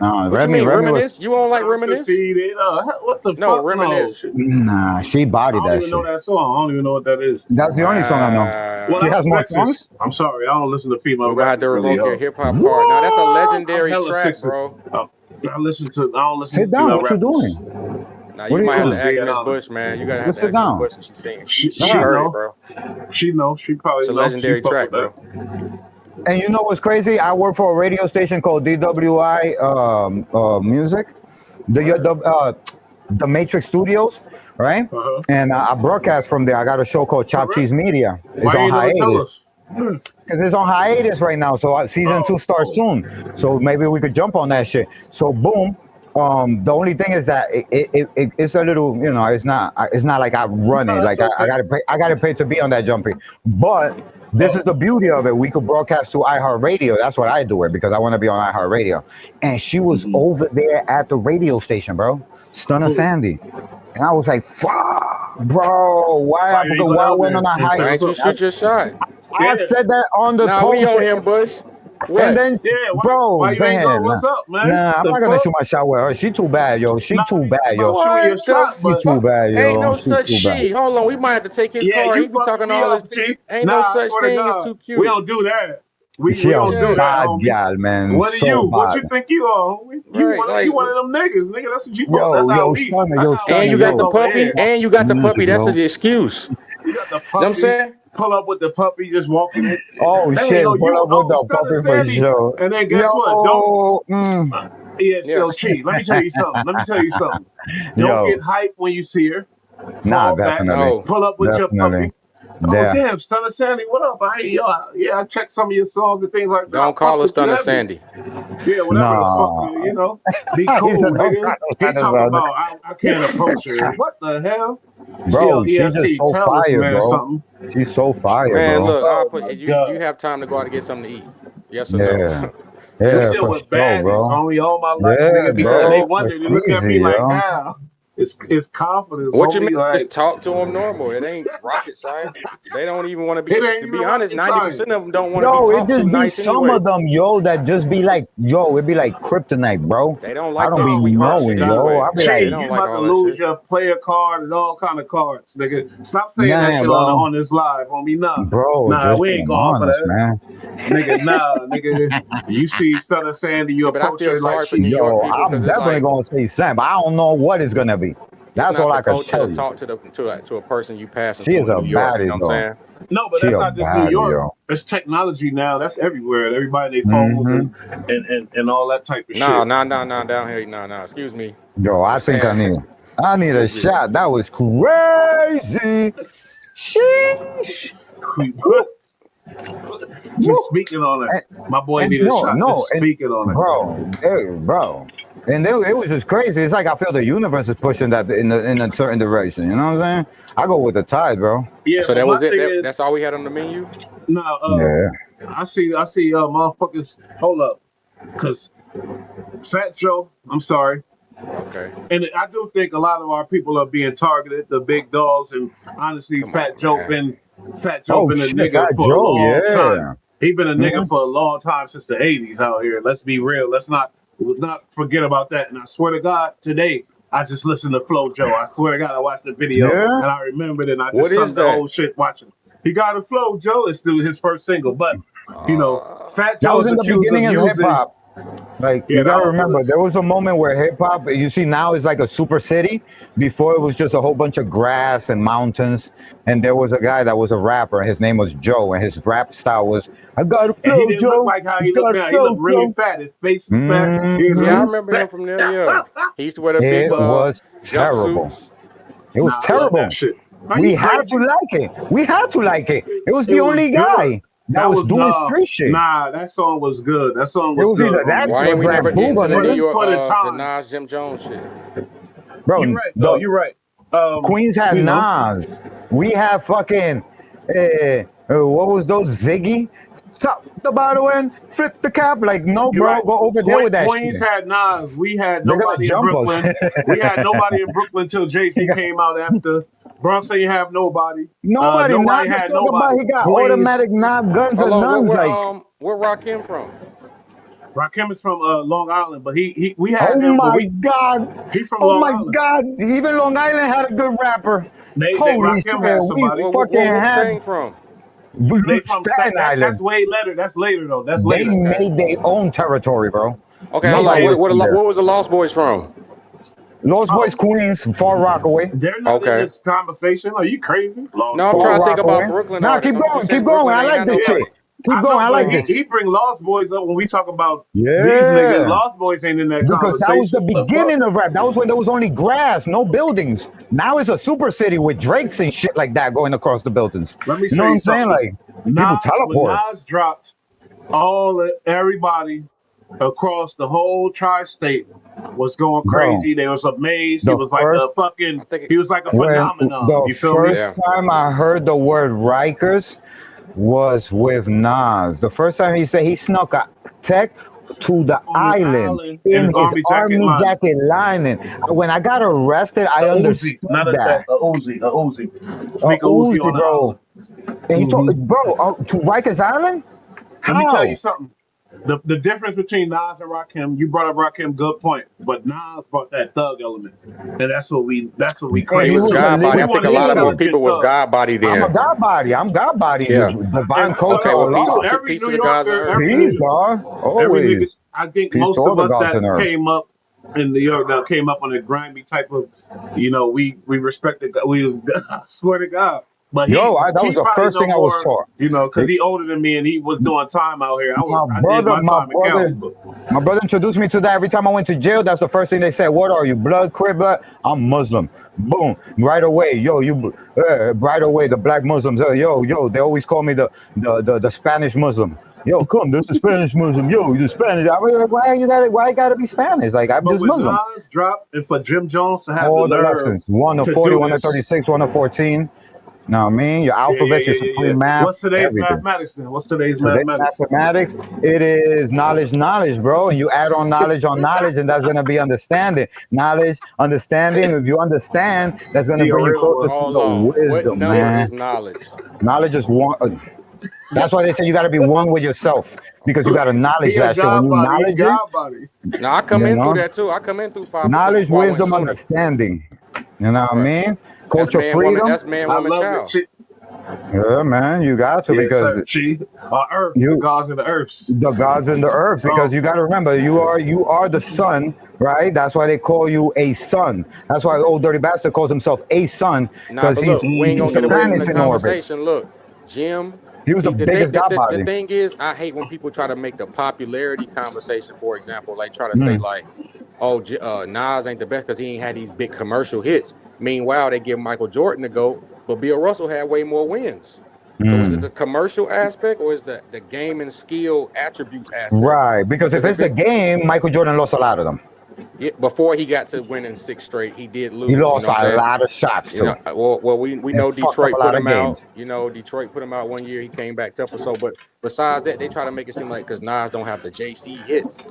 What you mean, Reminisce? You don't like Reminisce? What the fuck? No, Reminisce. Nah, she bodied that shit. I don't even know that song. I don't even know what that is. That's the only song I know. Well, she has more songs? I'm sorry. I don't listen to female rap. We're going to revoke your hip-hop part. Now, that's a legendary track, bro. I don't listen to Sit down. What you doing? Now you might have to ask Miss Bush, man. You gotta have to ask Miss Bush. She's singing. She heard it, bro. She knows. She probably. It's a legendary track, bro. And you know what's crazy? I work for a radio station called DWI Music, the Matrix Studios, right? And I broadcast from there. I got a show called Chop Cheese Media. It's on hiatus. Because it's on hiatus right now. So season 2 starts soon. So maybe we could jump on that shit. So boom. The only thing is that it's a little, you know, it's not like I run it. Like I gotta pay to be on that jumping. But this is the beauty of it. We could broadcast to iHeartRadio. That's what I do it because I want to be on iHeartRadio. And she was over there at the radio station, bro. Stunner Sandy. And I was like, fuck, bro, why I went on a high? You shoot your shot. I said that on the Now we on him, Bush. What? And then, bro, what's up, man? Nah, I'm not gonna shoot my shot with her. She too bad, yo. She too bad, yo. She too bad, yo. Ain't no such she. Hold on, we might have to take his car. He be talking all this. Ain't no such thing as too cute. We don't do that. We don't do that, y'all, man. What are you? What you think you are, homie? You one of them niggas, nigga. That's what you want. That's how we. And you got the puppy. And you got the puppy. That's his excuse. You got the You puppy. know what I'm saying? Pull up with the puppy, just walking it. Oh shit! Pull up with the puppy for sure. And then guess what? Don't. Chi. Let me tell you something. Don't get hyped when you see her. Nah, definitely. Pull up with your puppy. Oh damn, Stunner Sandy, what up? I checked some of your songs and things like that. Don't call her Stunner Sandy. Yeah, whatever the fuck, you know. Be cool, nigga. He talking about I can't approach her. What the hell? Bro, she's just so fire, bro. She's so fire, man, bro. Look, I'll put you have time to go out and get something to eat. Yes or no? Yeah, for sure, bro. Only all my life, nigga, because they wonder to look at me like, now. It's confidence, What you mean? homie. Just Like talk to them normal. It ain't rocket science. They don't even want to be. it ain't To even be honest, rocket 90% of science. them don't want to be Yo, it talked to just be nice some anyway. of them, yo, that just be like, yo, it be like kryptonite, bro. They don't I like don't that be Oh sweetheart my shit knowing, yo. God, anyway. I be Jay, They like, you don't like about to all that lose shit. your player card and all kind of cards, nigga. Stop saying that nah, shit bro. on this live, homie. Bro, Nah, just we ain't being going for honest, that, man. nigga. You see Stunner Sandy, you See, but I approach feel her like sorry for New she. York Yo, people I'm because it's definitely like gonna say Sam, but I don't know what it's gonna be. it's That's not all the I can culture to tell you. talk to a person you passing She to is in a New York. You know baddie, what I'm though. saying? No, but She that's a not just New baddie, York. yo. It's technology now. That's everywhere. Everybody their phones hmm and all that type of Nah, shit. down here. Nah. Excuse me. Yo, I I'm think saying, I need a excuse me. shot. That was crazy. Sheesh. Woo, Just woo. speaking on it. And, My boy and need a no, shot. no, Just and speaking on it. bro. And it was just crazy. It's like I feel the universe is pushing that in a certain direction. You know what I'm saying? I go with the tide, bro. Yeah, So but that my was it. thing is That's all we had on the menu. now Yeah. I see motherfuckers hold up. Cause Fat Joe, I'm sorry. Okay. And I do think a lot of our people are being targeted, the big dogs, and honestly, Come on, man. Fat Joe Oh been a shit, nigga Fat for a Joe. long time. Yeah. He been a nigga Mhm. for a long time since the '80s out here. Let's be real. Let's not forget about that. And I swear to God, today I just listened to Flo Joe. I swear to God, I watched the video Yeah. and I remembered it. And I What just is sung the that? whole shit watching. He got a Flo Joe. It's still his first single, but Fat That Joe was is in the accused of beginning of hip using. hop. Like Yeah, you got to no, remember, there was a moment where hip hop, you see now it's like a super city. Before it was just a whole bunch of grass and mountains. And there was a guy that was a rapper. His name was Joe, and his rap style was, "I got a and he flow, didn't look Joe. like how I he looked got a now. He flow, looked really Joe." fat. His face was fat. He Yeah, I hmm looked remember him fat. from there. Yeah, he used to wear the big It was terrible. jumpsuits. It was Nah, I love that terrible. shit. Are We you had to crazy? like it. We had to like it. It was It the was only good. guy that That was was doing street shit. nah. That song was good. That song It was was good, either that homie. Why shit or ain't we never Grand get into Puba, the New nigga. York For the the time. Nas Jim Jones shit? You're Bro, right though. the You're right. Queens had You know, Nas. We had fucking what was those Ziggy? Top the bottle and flip the cap. Like, no, you're bro, right. go over there with that shit. Queens had Nas. We had They're gonna nobody in jump us. Brooklyn. We had nobody in Brooklyn until Jay Z came out after. Bronx ain't have nobody. Nobody. Nas Nobody is had talking about nobody. he got Queens. automatic knob guns Hold and on, nuns. Like, where Rakim from? Rakim is from Long Island, but he we had oh him, but my we God. he from Oh Long my Island. God. Even Long Island had a good rapper. They Holy Rakim shit. had We somebody. fucking Where Wu had Tang from? They from Staten that's Island. way later. That's later though. That's They later. Okay, made their own territory, bro. okay, hold on. Nobody Yeah, was from there. Where was the Lost Boys from? Lost Boys, oh, Queens, Far Rockaway. they're not in Okay. this conversation. Are you crazy? Lost No, I'm Far trying to Boys. think about Rockaway. Brooklyn Nah, artists. keep You going, keep said going. Brooklyn I ain't like got this Yeah, shit. nobody. Keep I going. know, I but like he this. he bring Lost Boys up when we talk about these niggas. Yeah. Lost Boys ain't in that Because that was the conversation. The fuck? beginning of rap. That was when there was only grass, no buildings. Now it's a super city with drakes and shit like that going across the buildings. Let me You know say what I'm saying? something. Like, people Nas when teleport. Nas dropped, everybody across the whole tri-state was going Bro, crazy. They was amazed. the first I think He was like a when phenomenon. the You feel me? first yeah. time I heard the word Rikers was with Nas. The first time he said he snuck a tech to the On the island island in in his his army jacket army lining. jacket lining. When I got arrested, A I Uzi, understood not a tech, that. a Uzi, a Uzi. A Sneak a Uzi Uzi, on the bro. island. And he told, Hmm. bro, to Rikers Island? Let me tell you How? something. The difference between Nas and Rakim, you brought up Rakim, good point. But Nas brought that thug element, and that's what we And He crave he was was too. a God body. We I living think want a an lot of more creator. people intelligent was thug. God body I'm a then. God body. I'm God body. Yeah. And Divine hold culture Okay, up, well, Allah. every peace New to the gods of Yorker, earth. Peace, God. every nigga. Always. I think Peace to most all of the us gods that on earth. came up in New York, that came up on a grimy type of, we respected. We was I swear to God. But Yo, that was he the probably first know thing I was more, taught. because he older than me and he was doing time out here. My I did brother, my my time in brother, county, but my brother introduced me to that. Every time I went to jail, that's the first thing they said. What are you, blood, crib? I'm Muslim. Boom, right away. Yo, right away. The black Muslims. Yo. They always call me the Spanish Muslim. Yo, come, this is Spanish Muslim. Yo, you Spanish. I was like, why you gotta be Spanish? Like, I'm but just when Muslim. Nas dropped, and for Jim Jones to have the All the nerve lessons. 1 to to 40, do 1 to this, 36, 1 to 14. Know what I mean? Your Yeah, yeah, alphabet, your yeah, yeah, supreme yeah. math, What's today's everything. mathematics then? What's today's Today's mathematics? mathematics, it is knowledge, bro. And you add on knowledge, and that's gonna be understanding. Knowledge, understanding. If you understand, that's gonna He a bring you real closer one. to Hold the on. What wisdom, number man. is knowledge? Knowledge is one. That's why they say you got to be one with yourself because you got to acknowledge He a that shit. When God you body. He knowledge it, God body. Now I come you in through know, that too. I come in through 5% knowledge, following wisdom, Sunni. understanding. You know what I Right. mean? That's Culture man, woman. freedom. That's man, I woman, love it. child. She, Yeah, man, you got to yes, because sir. She, Earth, the you gods of the earths. the gods in the earth because Oh, you got to remember you are the sun, right? That's why they call you a son. That's why old dirty bastard calls himself a son Nah, because but he's look, we ain't gonna keeps the get away from the planets in orbit. conversation. Look, Jim. He was the See, the thing, biggest god the body. thing is, I hate when people try to make the popularity conversation. For example, like try to say Mm, like, "Oh, Nas ain't the best because he ain't had these big commercial hits." Meanwhile, they give Michael Jordan the GOAT, but Bill Russell had way more wins. So is it mm. the commercial aspect or is the game and skill attributes aspect? Right, because if Because it's if the it's game, Michael Jordan lost a lot of them. before he got to winning 6 straight, he did He lose. You know lost what I'm a saying? lot of shots You too, know, well, we and know fucked up a Detroit put lot of him out. games. You know, Detroit put him out one year. He came back tough or so. But besides that, they try to make it seem like because Nas don't have the JC hits.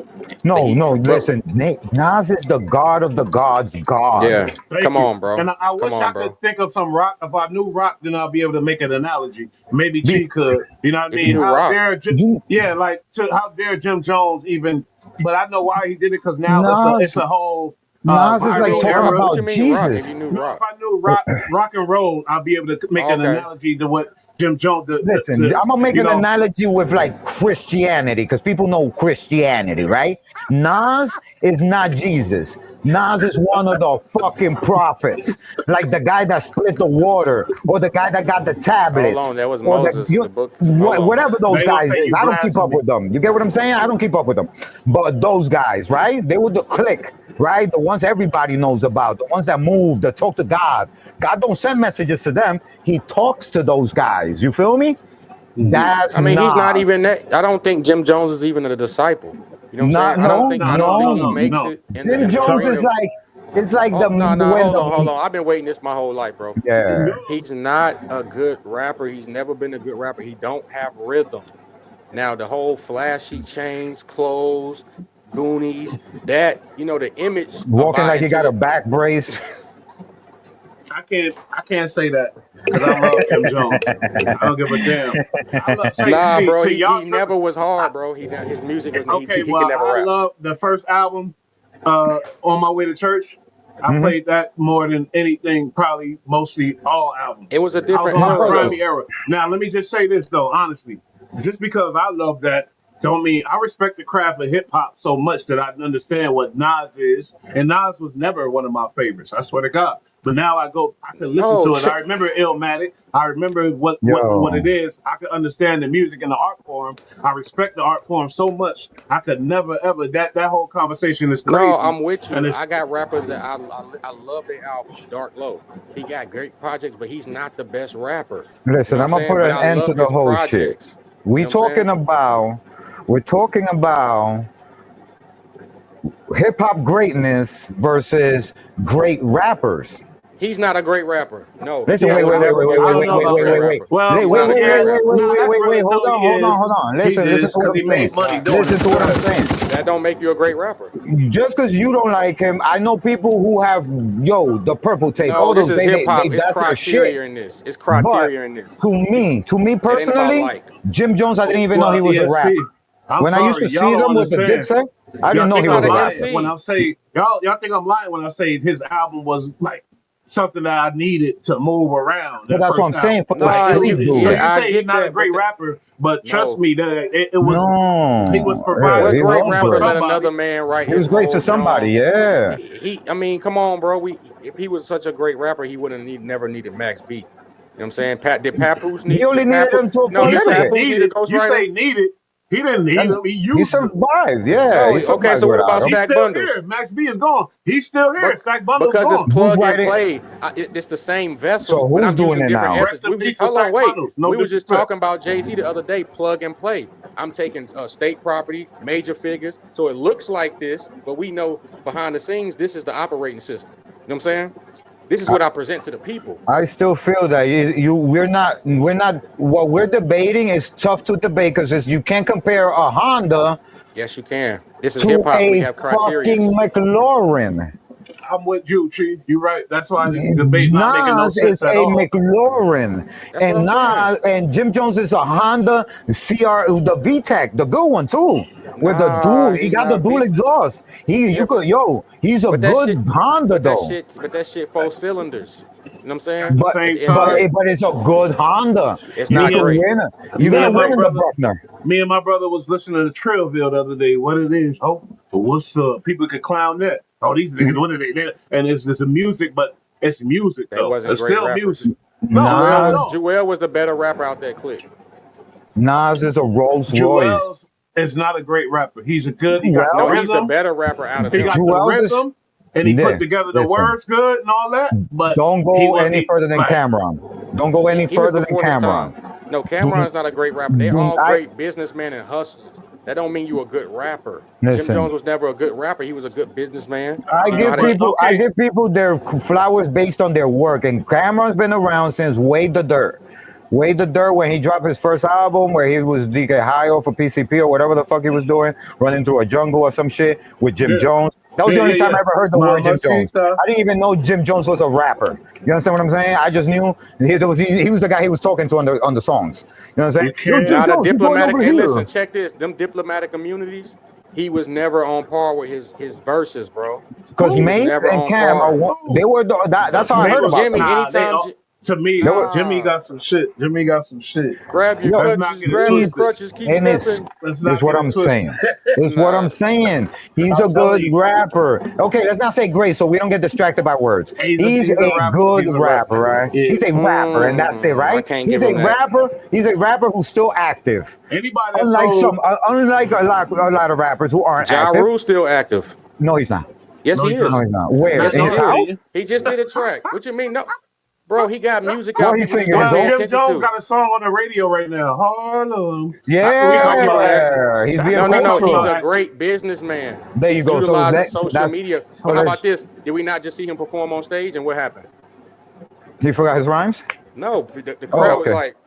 That No, he, no, but listen, Nas is the god of the gods, yeah, god. thank come you. on, bro. And I Come wish I on, could bro. think of some rock. If I knew rock, then I'll be able to make an analogy. Maybe Be, Chi could. You know what I If you mean? knew How Rock, dare, you, yeah, like how dare Jim Jones even? But I know why he did it because now it's Nas, a whole Nas what is you like viral mean talking Rock? era. What you about mean Rock? If Jesus. you knew No, if Rock, I knew rock and roll, I'll be able to make oh, an okay. analogy to what Jim Jones, Listen, I'm gonna make you an know, analogy with like Christianity because people know Christianity, right? Nas is not Jesus. Nas is one of the fucking prophets, like the guy that split the water, or the guy that got the Hold tablets, on, that was or the Moses. The book. Hold on. whatever those they gonna guys say is. you I don't keep up blasphemy. with them. You get what I'm saying? I don't keep up with them. But those guys, right? They were the clique, right? The ones everybody knows about, the ones that move, that talk to God. God don't send messages to them. He talks to those guys. You feel me? That's I mean, he's not not, even that. I don't think Jim Jones is even a disciple. You know what I'm saying? not, I don't no, think. No, I no, don't think no, he no. no, makes no. it in Jim the Jones train is of. like, it's like the Oh no, no, when hold the on, hold on. I've been waiting this my whole life, bro. yeah. He's not a good rapper. He's never been a good rapper. He don't have rhythm. Now the whole flashy chains, clothes, Goonies, that the image of Walking like buying he to got a the. back brace. I can't say that because I love Jim Jones. I don't give a damn. I love say Nah, see bro. see He y'all he tripping. never was I, hard, bro. His music was he okay, he could well never I rap. love the first album. On my way to church, I Hmm. played that more than anything. Probably mostly all It albums. was a I was different on My that era brother, grimy though. era. Now let me just say this though, honestly, just because I love that. Don't mean I respect the craft of hip hop so much that I understand what Nas is, and Nas was never one of my favorites. I swear to God. But now I can listen No, to it. I remember Illmatic. I remember what it yo, is. I can understand the music and the art form. I respect the art form so much. I could never ever that whole conversation is no, crazy, I'm with and you. it's I got rappers that I love their albums. Dark Low. He got great projects, but he's not the best rapper. You listen, know what I'm I'm gonna saying? put But an I end to love the his whole shit. projects. You We know what I'm saying? talking about, we're talking about hip hop greatness versus great rappers. He's not a great rapper. No, Listen, I yeah. wait, would wait, wait, never wait, wait, give I wait, don't Jim wait, know Jones wait, a about wait, great that. wait, wait, rapper. Well, wait, He's wait, not a well, wait, great yeah. wait, wait, rapper. wait, No, wait, that's wait, really wait. Hold no. on, He hold on, hold is. on. He Listen is to what because I'm he saying. made money doing Listen it. to Go what I'm ahead. saying. That don't make you a great rapper. Just because you don't like him, I know people who have, yo, the purple tape, No, all this those, is hip hop. It's that's their shit. criteria in this. It's But criteria in this. to me It ain't about personally, like. Jim Jones, I didn't even know Well, he was a rapper. ESC. I'm When I used sorry, to y'all see don't them with the understand. Dipset, I didn't Y'all know think he He's was not I'm a an lying rapper. when I MC. say y'all think I'm lying when I say his album was like something that I needed to move around. But That that's what first I'm saying album, for the like Nah, street so dude. you I say he's get not a that, but great rapper, but trust no. me, that it was he was No, yeah, providing What he great something was for rapper let great. another somebody. man write He his was great to whole somebody, song? yeah. I mean, come on, bro. If he was such a great rapper, he wouldn't never needed Max B. You know what I'm saying? He only Did needed Papoose him for no, a You did little say bit. Papoose need a needed, you ghostwriter? say needed. He didn't need And them. He he used them. survived, yeah. No, He okay, survived so what without about him. He's Stack still here. Bundles? Max B is gone. He's still here. But Stack Bundles because it's gone. Who's plug and writing? play, it's the same So vessel, but who's I'm doing using it different now? essence. Rest in peace to Hold on, Stack wait. Bundles. No We was just disrespect. talking about Jay-Z the other day, plug and play. I'm taking state property, major figures, so it looks like this, but we know behind the scenes this is the operating system. You know what I'm saying? This is what I present to the people. I still feel that we're not what we're debating is tough to debate because you can't compare a Honda. Yes, you can. This is hip To hop. We a have criteria. fucking McLaurin. I'm with you, Chi. You're right. That's why this debate not making no Nas sense is at a all. McLaurin, That's what I'm saying. And Jim Jones is a Honda the VTEC, the good one too, with the dual. Nah, He he's got the not dual beat. exhaust. Yeah, He's a but that good shit, Honda though. but that shit 4 cylinders. You know what I'm saying? At the But At same the end of the day, but it's a good Honda. it's You're not me gonna and great. win. You're me gonna and my win in the brother, Buckner. me and my brother was listening to Trillville the other day. What it is? Oh, what's people could clown that. Oh, these niggas, what are they? And it's a music, but it's music They though. wasn't It's great still music. rappers. Nas Joel was the better rapper out that clique. Nas is a Rolls Royce. Joel's is not a great rapper. He's a good. He got the No, he's the Joel's rhythm. better rapper out of He them. got the Joel's is rhythm, and he put yeah. together the Listen, words good and all that. But don't he go was any further than like Cameron. Don't go any He was further than before his Cameron. time. No, Do, Cameron's not a great rapper. They're do all I great businessmen and hustlers. That don't mean you a good rapper. Jim listen? Jones was never a good rapper. He was a good businessman. I He know how give to. people I okay. give people their flowers based on their work, and Cameron's been around since Wade the Dirt. Wade the Dirt, when he dropped his first album, where he was DK high off of PCP or whatever the fuck he was doing, running through a jungle or some shit with Jim Yeah, Jones. That was the only time I yeah. ever heard the word Jim Jones. Mamacita. I didn't even know Jim Jones was a rapper. You understand what I'm saying? I just knew he was the guy he was talking to on the songs. You know what I'm saying? You Yo, can't. Jim Now the Jones, you going diplomatic. over Hey, listen, here? check this. Them diplomatic immunities. He was never on par with his verses, bro. Because He was Who? Mace never and on Cam par. they were that's how I They heard was about them. Jimmy, nah. They anytime. to me, They were Jimmy Nah, got some shit. Jimmy got some shit. grab your yo, Let's not crutches, get it grab your twisted. crutches, keep and stepping. Let's it's not what get I'm it twisted. saying. It's what I'm Nah, saying. He's I'm a telling good you, rapper. Okay, let's not say great so we don't get distracted by words. He's he's a a rapper. good He's a rapper, rapper. right? Yeah. He's a rapper, and that's it, I right? can't give him that. He's a rapper who's still active. Anybody that sold. Unlike a lot of rappers who aren't Ja active. Rule still active. No, he's not. Yes, No, he he's No, not. is. he's not. Where? Not Yes, In in he his our is. house? opinion. He just did a track. What you mean? No, bro, he got music What out he people just singing? don't His Well, pay own? Jim attention Jones to. got a song on the radio right now. Harlem. That's what we I talking get about. that. Yeah, he's That's being what we No. talking He's about. a cultural. Acting. great businessman. There you He's go. utilizing social That's media. so But how let's. about this? Did we not just see him perform on stage? And what happened? He forgot his rhymes. No, the Oh, crowd was okay. like,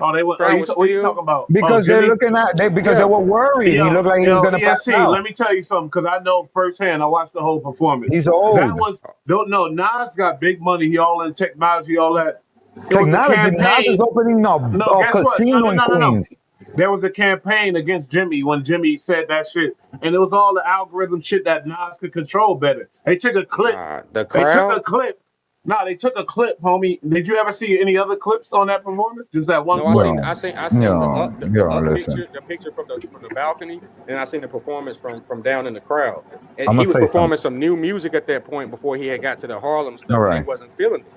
Oh, they were. Oh, crowd was what you still, talking about? Oh, Because they're Jimmy. looking at because they yeah. were worried. He looked like he was gonna pass ESC. out. Let me tell you something, because I know firsthand. I watched the whole performance. He's That old. was don't know. Nas got big money. He all in technology, all that. It was a Technology. Nas is campaign. opening No, a guess what? casino in No. Queens. There was a campaign against Jimmy when Jimmy said that shit, and it was all the algorithm shit that Nas could control better. They took a clip. The They took a crowd. clip. No, they took a clip, homie. Did you ever see any other clips on that performance? Just that one No, clip? I seen No, the no. up Listen, picture from the balcony, and I seen the performance from down in the crowd. And I'm he gonna was say something. performing some new music at that point before he had got to the Harlem All stuff, and they right. wasn't feeling it.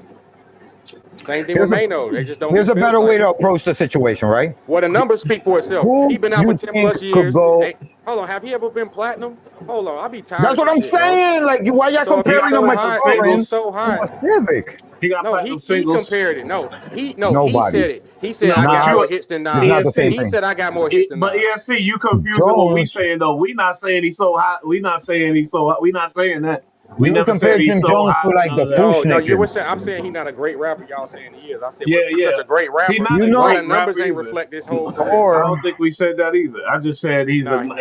Same thing with Here's a Mano. They just don't be here's a feeling better way like. to approach the situation, right? Well, the numbers speak for itself. He Who been out for you 10 think plus could years. go? Hey, hold on, have he ever been platinum? Hold on, I be tired That's of what this I'm shit, bro. saying. Like, why y'all So if He he's got comparing a so platinum hot, if he's McLaurin singles. so to a hot, Civic? He got no, platinum he singles. compared it. He Nobody. said it. He said No, I but got you more Nas hits than is Nas. not the same ESC. He thing. said I got more hits than But Nas. ESC, you confusing what we Jones. saying though. We not saying he's so hot. We not saying he's so hot. We not saying that. We You never compare said he's Jim so Jones to hot and like none the of that. No, you were Fushnikins. saying I'm saying he's not a great rapper. Y'all saying he is. I said, Yeah, well, if he's such yeah. a great He's rapper, not You a know, why the great numbers rapper ain't either. reflect this whole career? I or don't think we said that either. I just said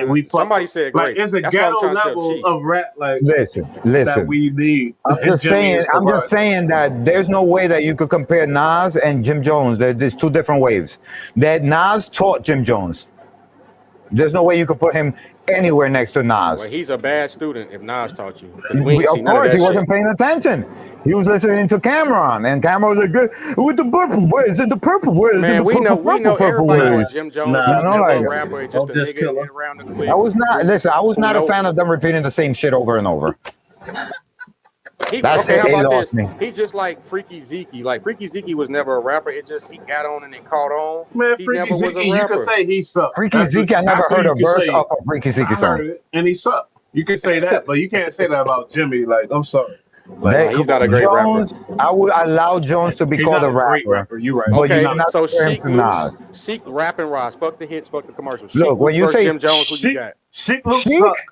we fuck Somebody with, said like great. it's a That's why I'm ghetto trying to tell level Chief. of rap like listen, that listen. we need. And Jimmy is I'm just providing. saying that there's no way that you could compare Nas and Jim Jones. There's two different waves. That Nas taught Jim Jones. There's no way you could put him anywhere next to Well, Nas. he's a bad student if Nas taught you, because we ain't see Of none of course, he that shit. wasn't paying attention. He was listening to Cameron, and Cameron was like, "Good with the purple. Where is it? The purple. Where is it? Man, The purple everybody where knows Nah, is?" Jim Jones You nah. was know, never a like rapper. It's just Don't a just nigga kill her. around the clique I was who not a know. fan of them repeating the same shit over and over. That's Okay, it. how It about lost this? me. He just like Freaky Zeke. Like Freaky Zeke was never a rapper. It just he got on and it caught on. Man, He Freaky never was a Zeke, you could rapper. say he sucked. Freaky Zeke, I never That's what heard you a could verse say. of a Freaky Zeke I song. heard it, and he sucked. You can say that, but you can't say that about Jimmy. Like, I'm sorry. They, Like, Nah, he's come not a on, man. great rapper. Jones, I would allow Jones to be He's called not a a great rapper, rapper. You're right. but you He's Okay, not. cannot so compare him Sheik to Luke's Nas. Sheik rapping Ross. Fuck the hits, fuck the commercials. Sheik Look, when Luke's you versus say Jim Jones. Who you got? Sheik Luke Sheik, suck.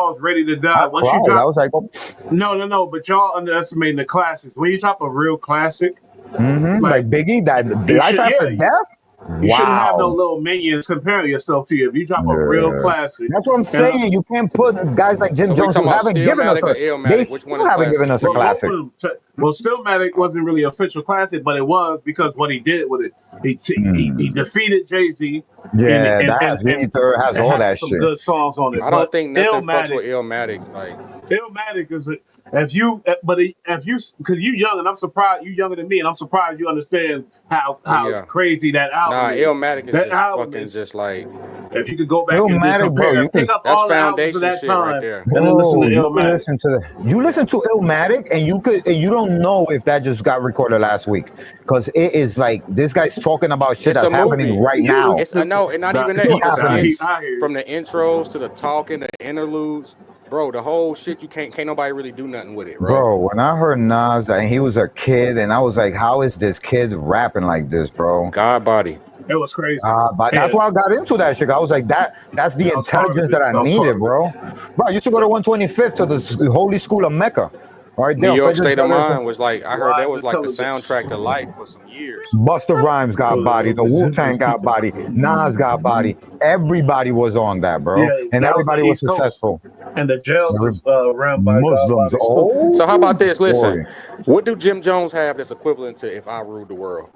Smalls, Ready to Die. I Once you cried. I drop, was like, oh, no. But y'all underestimating the classics. When you drop a real classic, like like Biggie, that you Life should, After yeah, Death. You shouldn't have no Wow. little minions comparing yourself to you. If you drop a real Yeah. classic, That's what I'm and saying. You can't put guys like Jim So we Jones who talking about haven't given us Stillmatic or a. They Illmatic? Which one still is haven't given classic us to a well, you? both of classic. them. Well, Stillmatic wasn't really official classic, but it was because what he did with it. He defeated Jay-Z, and Yeah, and that and has and Ether, has it all has that some shit. good songs on it. I don't But think nothing fucks with Illmatic. Like Illmatic is if you, but if you, because you young and I'm surprised you younger than me, and I'm surprised you understand oh how yeah, crazy that album nah, is. Illmatic is That just album fucking is. just like If you could go back and just Illmatic, bro, compare, you could, pick up that's all the albums of foundation that shit right time there. and then listen to bro, you could Illmatic. listen to you listen to Illmatic, and you don't know if that just got recorded last week, because it is like this guy's talking about shit It's that's a happening movie. right You now. It's no, and not even that. Still It's the happening, skits I hear you. from the intros to the talking, the interludes, bro. The whole shit. You can't nobody really do nothing with it, bro. bro. When I heard Nas and he was a kid, and I was like, how is this kid rapping like this, bro? God body. It was crazy. But that's Yeah, why I got into that shit. I was like, that's the that was part of intelligence that it. I That was needed, part of it. bro. Bro, I used to go to 125th to the Holy School of Mecca, right New there, York Frederick State of Douglass. Mind was like I heard that Wise was like the intelligence. soundtrack to life for some years. Busta Rhymes It got body, the Wu Tang got body, Nas got body. Everybody was on that, bro, Yeah, and that was the everybody was East Coast, successful. and the jails Every, was run by God Muslims, bodies too. oh So how about this? Listen, boy. what do Jim Jones have that's equivalent to If I Ruled the World?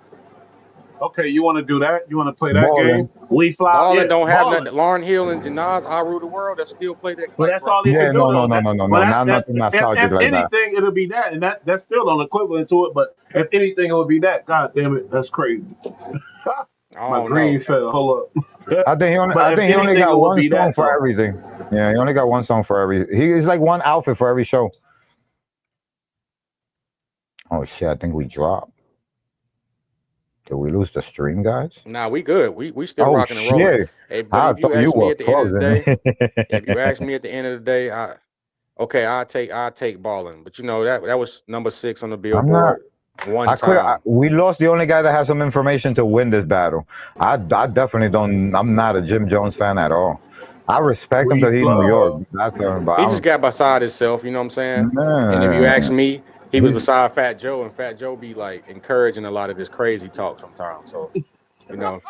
Okay, you want to do that? You want to play that game? Ballin'. We fly, Ballin yeah, don't have balling. nothing. Lauryn Hill and Nas, I Rule the World, that still play that But like that's bro. all he Yeah, could do no, no, though. no, That no, no, well, no, not nothing if nostalgic like that. anything, it'll be that, and that's still an equivalent to it. But if anything, it would be that. God damn it, that's crazy. I My don't know. green fell. Hold up. I But if think he only anything, it got would one be song that for though. everything. Yeah, he only got one song for every. He's like one outfit for every show. Oh shit! I think we dropped. Did we lose the stream, guys? Nah, we good. We still Oh rocking and rolling. shit! Hey, but I if you thought you ask me were at the end of the day, if you ask frozen. me at the end of the day, I take Ballin'. But you know that was number 6 on the I'm not. Billboard one I could. time. We lost the only guy that has some information to win this battle. I definitely don't. I'm not a Jim Jones fan at all. I respect him We because he's New York. fly. That's but He just I'm got beside himself, you know what I'm saying? And if you ask man. me, he was He's beside Fat Joe, and Fat Joe be like encouraging a lot of this crazy talk sometimes. So, you know,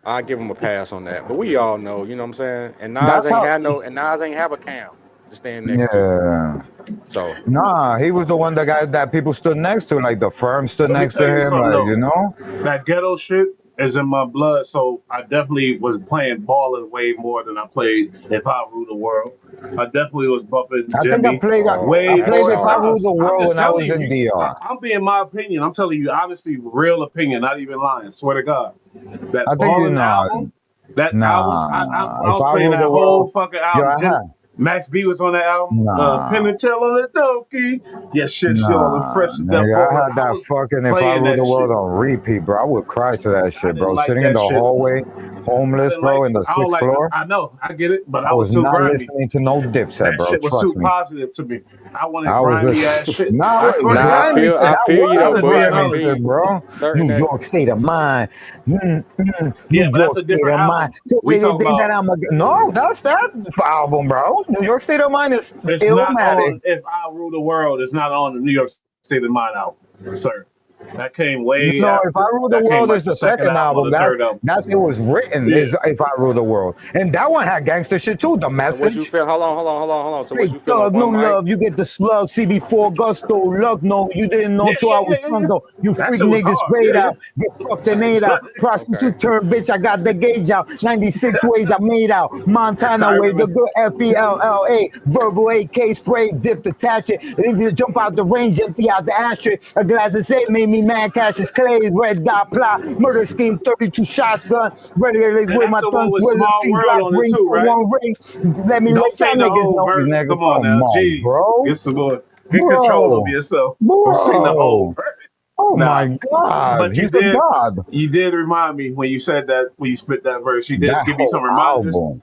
I give him a pass on that. But we all know, you know what I'm saying? And that's how. Nas ain't have a cam to stand next to. Yeah. So Nah, he was the one that people stood next to, like the firm stood Let me next to tell you him, something like though. That ghetto shit is in my blood, so I definitely was playing ballin' way more than I played If I Rule the World. I definitely was bumping I think Jimmy I way that's played more If than I soft. Rule Nas. the I'm World just when I telling was in you, DR. I'm being my opinion. I'm telling you, honestly, real opinion, not even lying. Swear to God, I that think you ballin' know. album, that album, I Nah, If was I playing Rule that the whole World, fucking yo, album. I had Max B was on that album. Penn nah, and Teller on the Donkey. Yeah, shit, still on the nah, fresh death nigga. I row. had I that was fucking If I playing Rule the that World shit. on repeat, bro. I would cry to that I shit, didn't bro. like Sitting in that the shit. hallway, I homeless, didn't like bro, in it. the I don't sixth like. floor. I know. I get it, but I I was was too not grimy. listening to no Dipset, That bro. shit was too Trust me. positive to me. I wanted I was grimy ass just shit. nah, I swear to Nah, God. grimy shit. I That feel you was I'm though, the just Bush. being I grimy feel honest. shit, you. bro. Certain New that York state of mind. New Yeah, but that's York a state different of mind. album. So We talking anything that about. I'm no, that's that album, bro. New York state of mind is It's not Illmatic. on. If I Rule the World, it's not on the New York State of Mind album, sir. That came way No, If I after. Rule the That came World is like the the second second album or album. the third album. That's it was written Yeah. is If I Rule the World, and that one had gangster shit too. The so what you Message. feel? Hold on. So what Fake you feel on thug, no one mic? love. You get the slug. CB4 gusto. Luck, no. You didn't know Yeah, till yeah, I yeah, was yeah, drunk yeah. though. You That freak shit was niggas hard. sprayed Yeah, out. Get fucked and ate out. Okay. Prostitute turn bitch. I got the gauge out. 96 ways I made out. yeah. Montana I way. The remember. good FELLA. Verbal AK spray. Dipped, attach it. Then you jump out the range. Empty out the ashtray. A glass of say made me mad. Cassius Clay. Red dot plot. Murder scheme. 32 shotgun. Ready And with that's my the one thumbs. with With a Small T World Glock on it ring too, for right? one ring. Let me Don't let say y'all the niggas whole know, verse. nigga. Come on Come now, on, jeez, bro. get some more. Get control of Bro. yourself. Don't sing the whole Bro. verse. Oh Nah, my God. but He's a god. you did remind me when you said that when you spit that verse. You did That give me whole some reminders. album.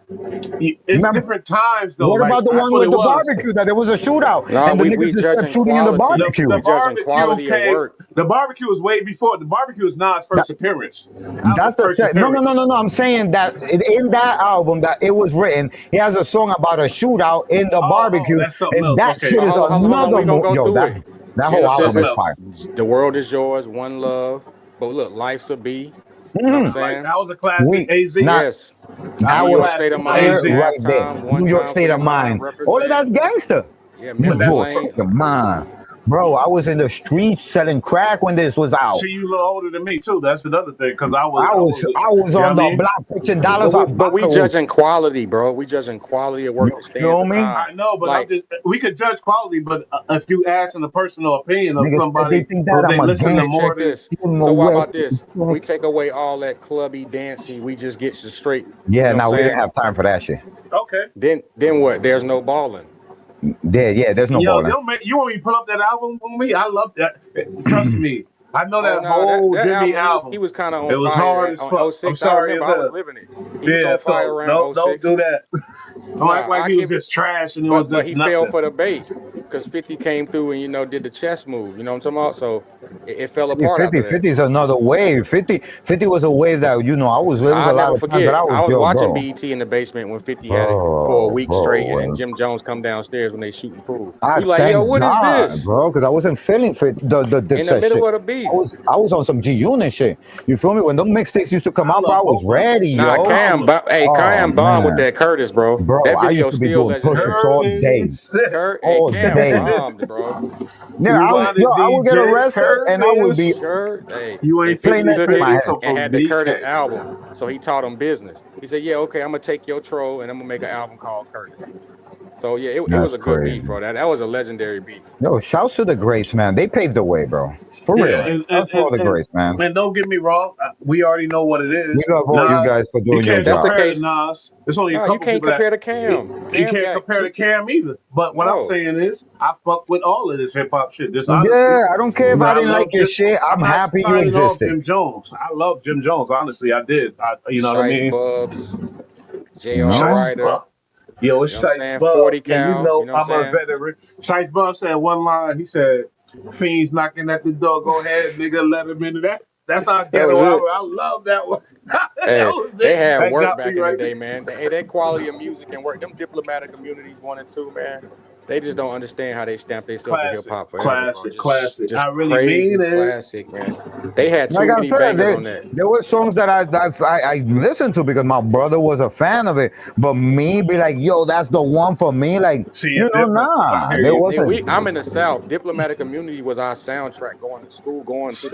It's Remember, different times though. what Like about the that's one what with it the was. barbecue that there was a shootout No, and the we niggas just kept judging shooting in the quality. barbecue? The We judging barbecue quality of came. work. The barbecue was way before. The barbecue was Nas' That, first appearance. That was that's his the first set. No, no, no, no, appearance. no. I'm saying that in that album that it was written, he has a song about a shootout in the Oh, barbecue, that's something and else. that Okay, shit So is hold on. another We gonna go yo. through That it. whole that's Genesis album something is is fire. else. The World Is Yours, One Love, but look, Life's a B. You know what I'm Like saying? that was a classic. We AZ. not Yes. That that was New a was York State classic of with Mind, AZ. fire right there. halftime, one New York time for State your of mind, Mind. All of represent. that's gangster. Yeah, New But Memphis that's York Lane. State of Mind. Bro, I was in the streets selling crack when this was out. see, you a little older than me too. That's another thing. Cause I was, I I was was, I was you know what on I the mean? block pitching dollars But off we bottles. judging quality, bro. We judging quality of work You that stands feel the me? time. I know, but I'm Like, just. We could judge quality, but if you ask in the personal opinion of Niggas said they somebody think who that I'm they a listen to hey, gangster. more check than this. Give 'em So why away. about this? We take away all that clubby dancing. We just get you straight. You Yeah, know what I'm now we didn't saying? have time for that shit. okay. Then what? There's no balling. Yeah, there's no Yo, balling. you want me to pull up that album for me? I love that. Trust me, I know Oh that no, whole that Jimmy album he album. was kind of It on was fire hard as on fuck. I'm 06. I sorry remember as I was hell. living it. He was Yeah, on fire so around don't do 06. that. Don't act Nah, like I he was give it, just trash and it was but just he fell nothing. for the bait because 50 came through and did the chess move. You know what I'm talking about? So it fell See, apart 50, after that. 50 is another wave. 50 was a wave that, I was, there was I'll a lot never of times that forget. I I was, was yo, watching bro, BET in the basement when 50 had it for a bro, week straight, and then bro. Jim Jones come downstairs when they shooting pool. I We like, yo, thank what is God, this? bro, because I wasn't feeling fit, the In the Dipset middle shit. of the beef. I was on some G Unit shit. You feel me? When them mixtapes used to come I out, bro, I love was both of them. ready, Nah, yo. All of them. Oh Cam bomb with man, that Curtis, bro. bro, That I video used to be still doing legendary. push-ups all day, Curtis. all Cam day. bombed, bro. Yeah, Rewind I would get DJ arrested and I would be Curtis. Hey, You and ain't 50 playing that 50 shit took in it my City, head. come and from had the Curtis BK. album. So he taught him business. He said, yeah, okay, I'm gonna take your troll and I'm gonna make an album called Curtis. So yeah, it was That's a good beef, crazy. bro. That was a legendary beef. Yo, shouts to the greats, man. They paved the way, bro. For Yeah, real. Shouts to all the greats, man. and don't get me wrong, we already know what it We is. love all you Nas, guys for you doing your can't That's the job. compare to case. Nas. There's only a No, you couple can't people that compare to Cam. you Cam can't got compare to two. Cam either. But what I'm No, saying is, I fuck with all of this hip hop shit. Just honestly, Yeah, I don't care if but I I didn't like love your Jim. shit. I'm I'm not happy you signing off existed. Jim Jones. I love Jim Jones. Honestly, I did. You know what I Shice mean? Bubs, You J.R. know? Shice Ryder. Bub. Yo, You it's know what I'm Shice saying? Bub. 40 And you cal. You know know what I'm I'm a saying? veteran. Shice Bub said one line. He said, "Fiends knocking at the door. Go ahead, nigga. Let him into that." That's how That ghetto was it. I love that one. That Hey, was they it. had That work got me back in the right day, man. That quality of music and work. Them diplomatic communities 1 and 2, man. They just don't understand how they stamp themselves with hip classic, hop forever, bro. classic, classic. I Just really mean crazy it. classic, man. They had Like too I many said, bangers on that. there were songs that I listened to because my brother was a fan of it. But me be like, yo, that's the one for me. Like, See, it's different. I nah, hear there you. wasn't. I'm in the South. Diplomatic community was our soundtrack going to school, going to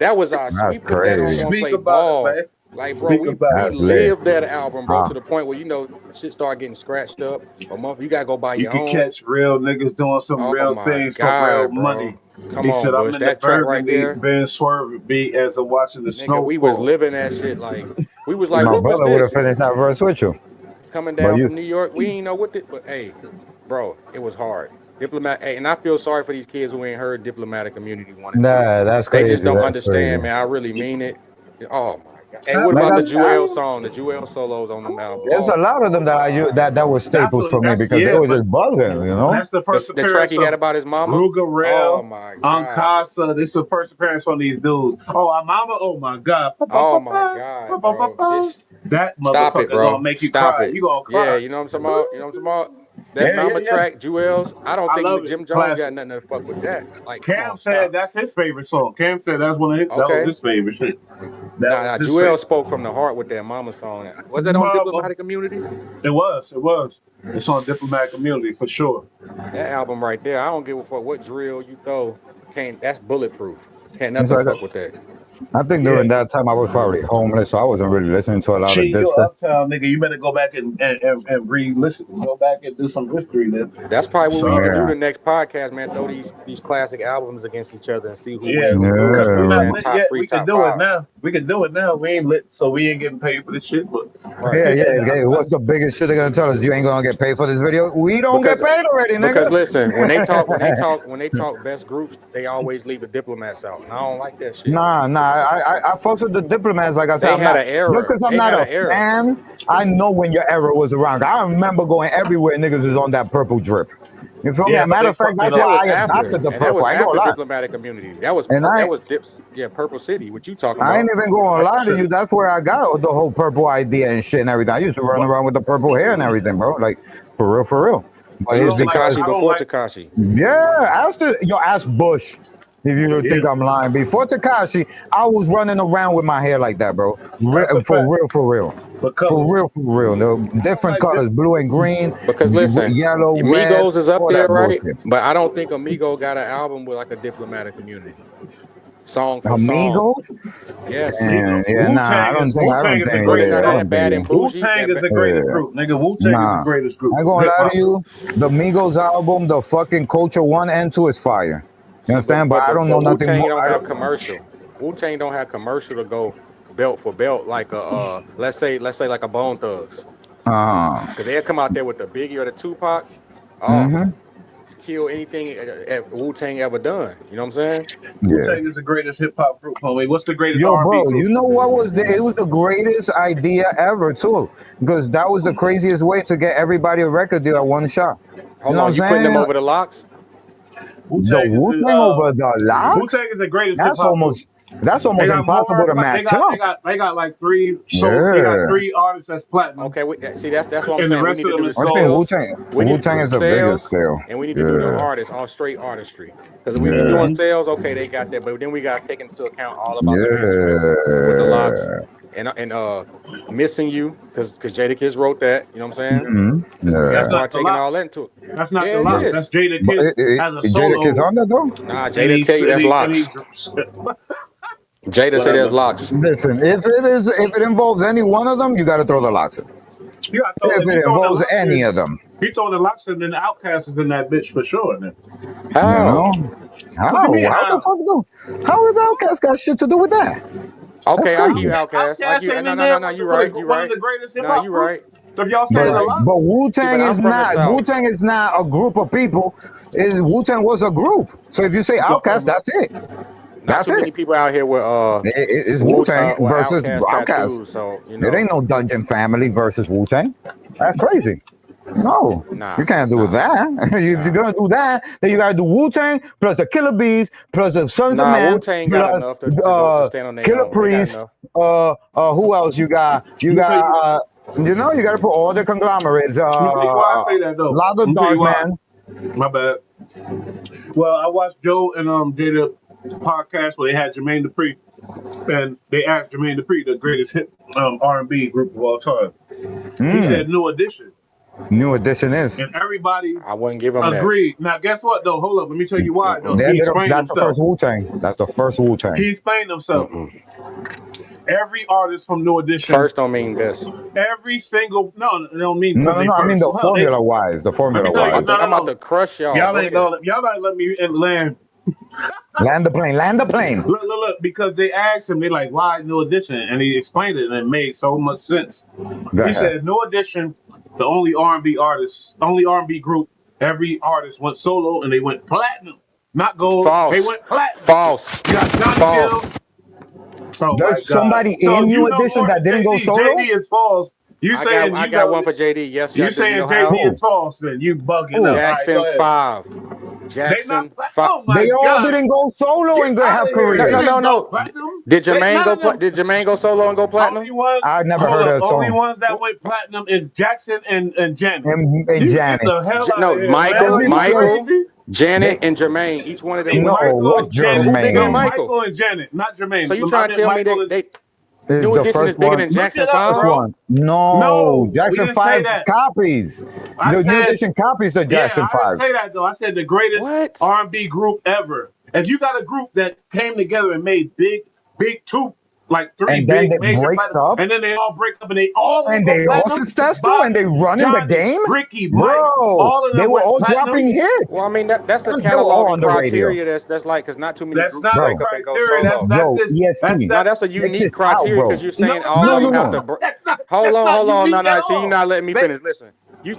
that was our we That's put that on crazy. going to Speak play about it, ball. man. Like, bro, Speak about we it. That's lit. lived that album, bro, Huh. to the point where shit started getting scratched up. A month you gotta go buy You your could own. catch real niggas doing some Oh real my things for real God, money. bro. Come He on, said, I'm Bush. in the That track right burgundy, there, Ben Swerve beat as I'm watching the nigga, snow we was fall. living that shit like we was like, My what was brother would have this? finished that verse with you. Coming But down from New York, we ain't know what but hey, bro, it was hard. Hey, and I feel sorry for these kids who ain't heard Diplomatic Community 1 and 2. nah, that's They just crazy. don't That's crazy. understand, man. I really mean it. Oh my God. Hey, what Like about I the said, Jewel song? The Jewel solos on them album. there's a Oh lot of them that I use that were That's staples what for me that's because they yeah, were but just bugging, you know? that's the first the track appearance he had of about his mama. Ruger Oh Rail, my God. Ankasa. This is the first appearance from these dudes. Oh, our mama, oh my god. Oh my God, bro. This That Stop it, motherfucker gonna bro. make you Stop cry. it. You gonna Yeah, cry. you know what I'm talking about? You know what I'm talking about? That Yeah, yeah, mama yeah. track, Jewels. I don't I think love it. Jim Jones got Classic. nothing to fuck with that. Like, come Cam on, said stop. that's his favorite song. Cam said that's one of his that was Okay. his favorite shit. That Nah, was his Jewel favorite. spoke from the heart with that mama song. Was that on Mama. Diplomatic Community? It was. It was. It's on Diplomatic Community for sure. That album right there, I don't give a fuck what drill you throw. That's bulletproof. Can't It's nothing like fuck with that. I think Yeah. during that time I was probably homeless, so I wasn't really listening to a lot of Shit, you Dipset. uptown nigga. You better go back and re-listen. Go back and do some history then. That's probably what we need to Sorry. do Yeah, the next podcast, man. Throw these classic albums against each other and see who Yeah, win, who lose. because You know we're what I'm not saying? yeah, lit Top yet. three, We can top do it five. now. We can do it now. We ain't lit, so we ain't getting paid for this shit. But Right. yeah. yeah, Okay, what's the biggest shit they're gonna tell us? You ain't gonna get paid for this video. We don't get Because paid already, because nigga. listen, when they talk best groups, they always leave the diplomats out, and I don't like that shit. Nah. I fucks with the diplomats. Like I said, They I'm had not an just era. because I'm They not had a an era. fan. I know when your era was around. I remember going everywhere. Niggas was on that purple drip. You feel me? yeah, As a but matter they of fact, fucked it that's And that up. why was I after. adopted the And that purple. was I ain't gonna after lie. diplomatic community. And That was Dips. Yeah, Purple City. What you talking I ain't about? even gonna Like I lie to said, you. That's where I got the whole purple idea and shit and everything. I used to run what around with the purple hair and everything, bro. Like for real, for real. So But you I was it's don't like. because Takashi I don't before like. Takashi. yeah, ask Bush. If you think I'm lying, before Tekashi, I was running around with my hair like that, bro. For real, for real. For real. The different colors, blue and green, Because listen, yellow, red, Migos is up all there, that right? bullshit. But I don't think Amigo got an album with like a diplomatic community, song for song. Amigos? Yes. And yeah, Wu nah, Tang is Oh, they greatest not I group. don't that think bad and it. Wu bougie. Tang is the greatest Yeah, group, nigga. Wu Tang is the nah. greatest group I ain't gonna hip lie to hop. you. The Migos album, the fucking Culture 1 and 2 is fire. You See, understand? But but I the don't know Wu nothing Tang more. don't I have don't, commercial. Wu Tang don't have commercial to go belt for belt like a let's say like a Bone Thugs, uh, because they'll come out there with the Biggie or the Tupac. Oh, mm-hmm. kill anything Wu Tang ever done. You know what I'm saying? Wu Yeah. Tang is the greatest hip hop group, homie. What's the greatest Yo, R&B bro, you group? know what was it was the greatest idea ever too, because that was the craziest way to get everybody a record deal at one shot. You Hold know what on, I'm you putting them saying? over the locks? Wu The Tang is Wu the Tang over the Wu locks. Tang is the greatest hip That's hop group. almost that's They almost got impossible more. to match up. They got like three. So they got Yeah, three artists that's platinum, Okay, see that's what I'm and the saying. We rest need of to do them the is I think solos. sales. We need Wu to do Tang the is the biggest sales, scale. and we need to do the Yeah, artists, all straight artistry. Because we be doing yeah, sales, okay, they got that, but then we got to take into account all about the instruments with the locks yeah. and missing you because Jadakiss wrote that. You know what I'm saying? We got to That's Yeah. not start the taking all that locks. into it. That's not Yeah, the it locks. is. That's Jada But Kiss as a Jada Kiss solo, on that though? Nah, and Jada tell you that's locks. Jada say there's whatever. locks. Listen, if it involves any one of them, you got to throw the locks in. You got to throw If if you it throwing the involves locks any in, of them, he throwing the locks in, then the Outcast is in that bitch for sure. Then you How? know how what do you mean how the how? fuck do how is Outkast got shit to do with that? That's Okay, I give you crazy. Outcast. I Outcast give ain't no in no there no no. with You right. You one of right. the greatest hip Nah, hop you groups. right. So if y'all You saying the But right. but locks, Wu See, but Tang I'm is from the not Wu South. Tang is not a group of people. Wu Tang was a group. So if you say you go, Outkast, that's it. Not That's too many it. people out here with It's Wu Tang with versus Outcast Outkast. tattoos. So you It know, ain't no Dungeon Family versus Wu Tang. That's crazy. No, you nah, can't do nah, that. If you're nah, gonna do that, then you gotta do Wu Tang plus the Killer Bees plus the Sons of nah. Men Wu Tang got plus enough to stand on their Killer own. They got Priest. enough. Who else you got? You I'm tell got you, you gotta put all the conglomerates. I'm tell you why I say that though. Lot of I'm tell you Dark why. Man. My bad. Well, I watched Joe and Jada podcast where they had Jermaine Dupri, and they asked Jermaine Dupri, the greatest hip R&B group of all time. He said New Edition, New Edition is. and everybody I wouldn't give them that. agreed. Now, guess what though? Hold up, let me tell you why though. They He ended up. explained That's the first himself. Wu Tang. That's the first Wu Tang. He explained himself. Every artist from New Edition, First don't mean best. every single no, they don't mean No, because no, they no. I mean first. the Well, they formula wise. The let me formula tell I'm you, about wise. to I'm about to crush y'all. Go ahead. y'all gotta let me land. Land the plane. Land the plane. Look, because they asked him, they like, why New Edition? And he explained it, and it made so much sense. Go He ahead. said, New Edition, the only R&B artist, only R&B group, every artist went solo, and they went platinum, not gold. They False. went platinum. False. You got Johnny Gill. False. Oh my There's God! somebody So in New you know Edition more that than didn't go JD. solo. JD is false. You saying I you got know? one for JD. Yes, You y'all do. You saying know how? JD is Who? false? Then you bugging Who? out. All right, go Jackson ahead. 5. They not. Jackson 5. Oh my They all God! didn't go solo Get and out have of here. No, They no, careers. no, didn't go no. platinum. Did None of them. Did Jermaine go solo and go Only platinum? one. I never Hold heard up. a Only song. ones that went platinum is Jackson and Janet. And You get Janet. the hell out of No, here, man. Are you Because crazy? they Janet, and Jermaine. Each one of them no went. what Michael, But Janet. who bigger than No, Jermaine Michael? Michael and Janet, not So Jermaine. you I trying to meant tell me Michael and. is New the Edition is first bigger one. than Look Jackson it up, First 5? bro. one. No, No, we Jackson didn't say 5 that. copies. I The New said, Edition copies the yeah, Jackson I didn't 5. say that though. I said the greatest What? R&B group ever. If you got a group that came together and made big two, like three And then big it major breaks platinum, up. and then they all break up and they all of them And go they all platinum. successful and they Bobby, run in the Johnny, game. Ricky, Mike, Bro, all of they them were went all platinum. dropping Well, hits. I mean that's a They were all cataloging on the radio. criteria that's like because not too many That's groups not a break Bro, up and go criteria. solo. That's yo, this. EST. Now that's a Check unique this out, criteria because bro. you're No, saying it's all No, of no, them not. have no. to. That's not No, unique at no. See, you're all. not letting me They, finish. Listen,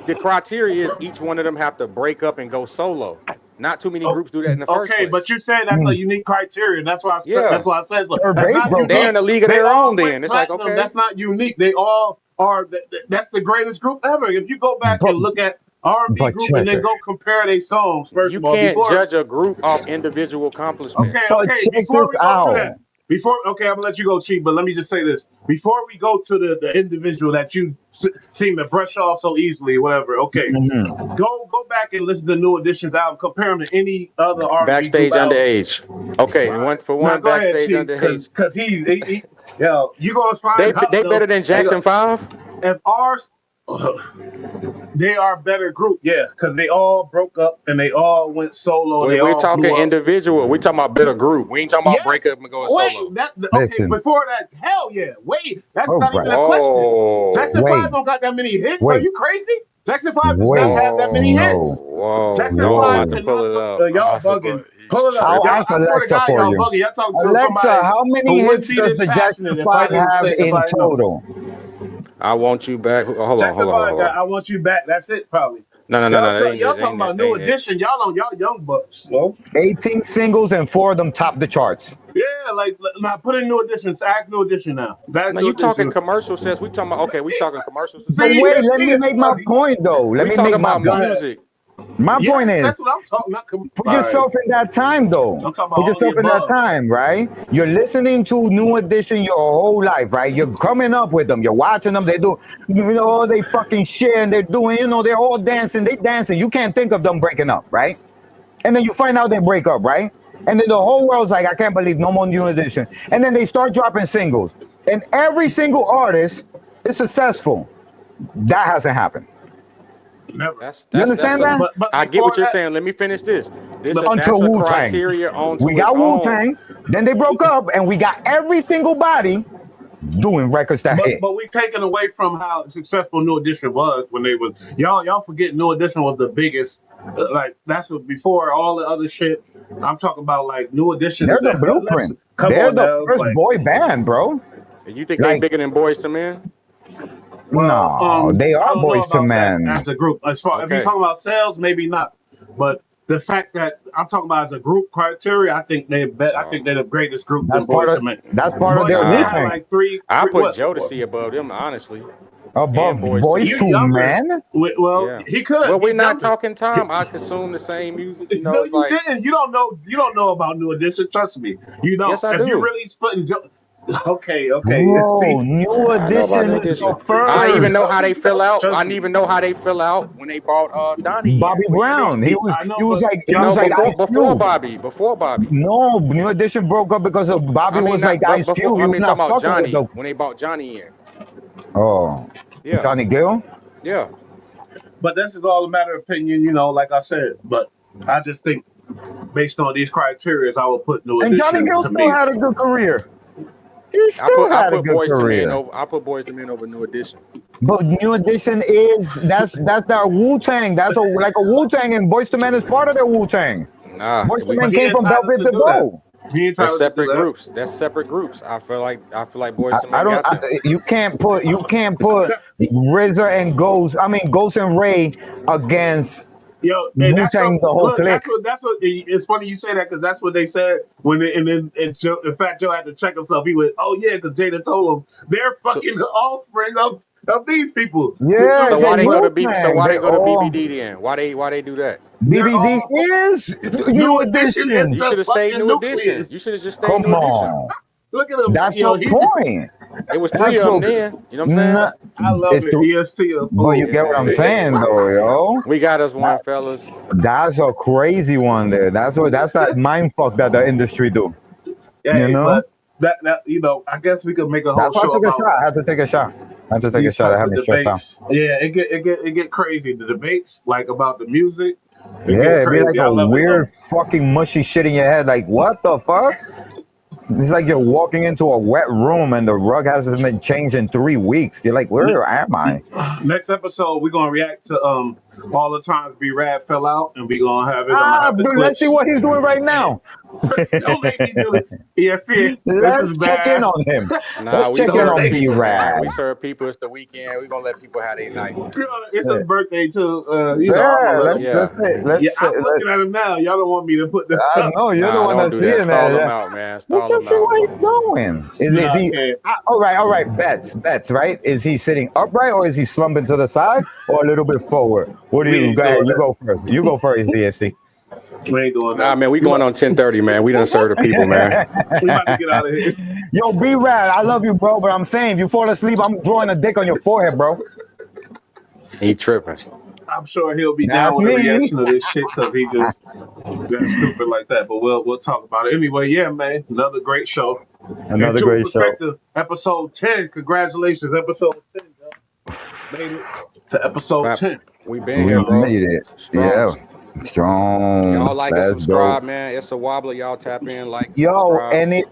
the criteria is each one of them have to break up and go solo. Not too many oh, groups do that in the first okay, but place. you said that's a Mm. unique criteria. That's Yeah, why I said so. Third That's base not broke they're up. in unique. a league of They their all own. went Then it's like platinum. okay, That's not unique. They all are. That's the greatest group ever. If you go back But and look at R&B but group and check then it. go compare their songs, first you of all, can't before. judge a group off individual Okay, accomplishments. But okay, check before this we go to out. that, before, okay, I'm gonna let you go, Chief, but let me just say this. Before we go to the individual that you seem to brush off so easily, whatever, okay. Go back and listen to New Edition's album, compare them to any other R&B group Backstage album. Underage. Okay, and one for Now one, go ahead, Backstage Chief, Underage. because he yo, you gonna They find out better though. than Jackson 5? If ours, they are a better group, yeah, because they all broke up and they all went solo and they We're all talking blew up. individual. We talking about better group. We ain't talking about break Yes. up and going Wait, solo. okay. Listen. Before that, hell yeah. Wait, that's All not even right. a question. Whoa. Jackson 5 Wait. don't got that many hits. Are Wait. you crazy? Jackson 5 does not Wait. have that many No. hits. Whoa. Jackson No, I'm 5 about to Whoa. pull cannot it put up. I'm y'all about to bugging. put he's Pull it up. I'll Y'all, tripping. ask I swear to Alexa God, for y'all you. bugging. Y'all talking to Alexa, somebody how who many wouldn't hits be does this the Jackson passionate if I 5 didn't have say if in I didn't know. total? I want you back. Hold on, Jackson hold on, hold 5 on, hold got on. I Want You Back. That's it, probably. No, that ain't Y'all it. talking Ain't it? about New Ain't it? Edition. Y'all young bucks, yo. 18 singles and 4 of them topped the charts. Yeah, like now put in New Edition. Act New Edition now. That's Now New you talking Edition. commercial sales. We talking about okay, we talking commercial But success. See, wait, let me yeah, make my point though. Let We me talking make my about go point. ahead. music. My point Yes, that's is, what I'm talking about. put All right. yourself in that time though. I'm talking about Put all the yourself in that above. time, right? You're listening to New Edition your whole life, right? You're coming up with them. You're watching them. They do, they fucking share and they're doing, they're all dancing. They dancing. You can't think of them breaking up, right? And then you find out they break up, right? And then the whole world's like, I can't believe no more New Edition. And then they start dropping singles. And every single artist is successful. That hasn't happened. Never. You That's understand a. that? But I get what before you're that, saying. Let me finish this. Until That's a Wu Tang. criteria We onto its got Wu own. Tang, then they broke up, and we got every single body doing records that hit. but we taken away from how successful New Edition was when they was y'all forget New Edition was the biggest. Like that's what before all the other shit. I'm talking about like New Edition. They're the Let's blueprint. come They're on the now, first like. boy band, bro. And you think they Like, bigger than Boys to Men? Well, no, they I are don't know boys to about that men. as a group. As far if you're Okay. talking about sales, maybe not. But the fact that I'm talking about as a group criteria, I think I Oh, think they're the greatest group That's than part Boys of to Men. that's part of Boys their to Men Wu nah. had Tang. like three I put what? Jodeci above them, honestly, and Above Boys to boys You Men. to younger? men. Well, Yeah. he could. Well, we're He's not younger. talking time. I consume the same music. No, It's you like didn't. You don't know. You don't know about New Edition. Trust me. You yes, don't. I If you do. really splitting, okay. Bro, See, New Yeah, I know about Edition New is the Edition. I even first. know how they fell out. I Trust didn't me. even know how they fell out when they brought Donnie in. Bobby What do you Brown. He mean? was I know, he was but like he y'all was No, like forget. Ice Cube. before Bobby. No, New Edition broke up because of Bobby I mean, was like not but Ice before. Cube. He I was mean, not talking about fucking with Johnny the when they brought Johnny in. oh Yeah, Johnny Gill. yeah. But this is all a matter of opinion, like I said. But I just think, based on these criteria, I would put New And Johnny Edition Gill to still me. had a good career. He still I had a put good Boys to Men career. over. I put Boys to Men over New Edition. But New Edition is that's that Wu Tang. That's like a Wu Tang, and Boyz II Men is part of their Wu Tang. Nah, Boyz II But Men he came from entitled Velvet to to do that. Go. He that's entitled to do separate that. groups. That's separate groups. I feel like Boys to I Men don't. got them. You can't put RZA and Ghost. I mean Ghost and Ray against Yo, and Wu that's Tang. The whole look. clique. That's what. It's funny you say that because that's what they said when. And then in fact, Joe had to check himself. He went, "Oh yeah," because Jada told him they're So fucking the offspring of these people. Yeah, so it's a why they go to Wu B? So Tang. why They they go to all BBD then? Why they do that? They're BBD all is New New Edition is Edition. You should the have stayed fucking New Edition. nucleus. You should have just stayed Come New Edition. on, Look at him. that's the point. It was That's three of them the. then. You know what I'm saying? Nah, I love it's it. the. EST a But you fool. get what I'm saying, Yeah. though, yo. We got us one, fellas. That's a crazy one there. That's that mind fuck that the industry do. You Hey, know? but that I guess we could make a whole That's why I show took a about shot. I had to take a shot. I had to take a these shot. I type had of me stressed out. debates. Yeah, it get crazy. The debates like about the music, it Yeah, get it'd be like crazy. I a love it weird though. fucking mushy shit in your head. Like, what the fuck? It's like you're walking into a wet room and the rug hasn't been changed in 3 weeks. You're like, where am I? Next episode, we're gonna react to all the times B Rad fell out, and we're gonna have it. I'm gonna have the Dude, let's see clips. what he's doing right now. Don't make me do this. EST, this is Let's check in bad. on him. Nah, Let's we check in Don't serve on make. B people, man. Rad. We serve people. It's the weekend. We're gonna let people have their night, man. It's his birthday too. I'm Yeah, gonna let him. Yeah. Yeah, let's say, I'm looking at him now. Y'all don't want me to put this I up. know you're the Nah, one don't that's do that. seeing Stall that. them Yeah. out, man. Let's Stall just them see out. what he's doing. Is Nah, I he can't. all right, bets, right? Is he sitting upright or is he slumping to the side or a little bit forward? What do We you ain't go ahead, doing you that. go first. You go first, ESC. We ain't doing Nah, that. man, we going on 10:30, man. We done serve the people, man. We about to get out of here. Yo, B-Rad, I love you, bro, but I'm saying if you fall asleep, I'm drawing a dick on your forehead, bro. He tripping. I'm sure he'll be That's down with the me. reaction of this shit because he just got stupid like that. But we'll talk about it anyway. Yeah, man, another great show. Another great show. Episode 10. Congratulations, episode 10. Yo. Made it to episode 10. We been here, bro. Made it. Strong. Yeah. Strong. Y'all like and Let's subscribe, go. man. It's a wobbler. Y'all tap in, like, Yo, subscribe.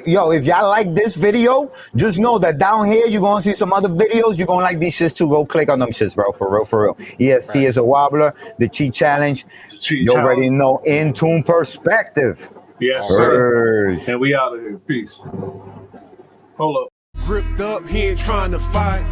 yo, if y'all like this video, just know that down here you're gonna see some other videos. You're gonna like these shits too. Go click on them shits, bro. For real, for real. ESC Right. is a wobbler. The cheat challenge. You already know. In tune perspective. Yes, sir. And we out of here. Peace. Hold up. Gripped up, he ain't trying to fight.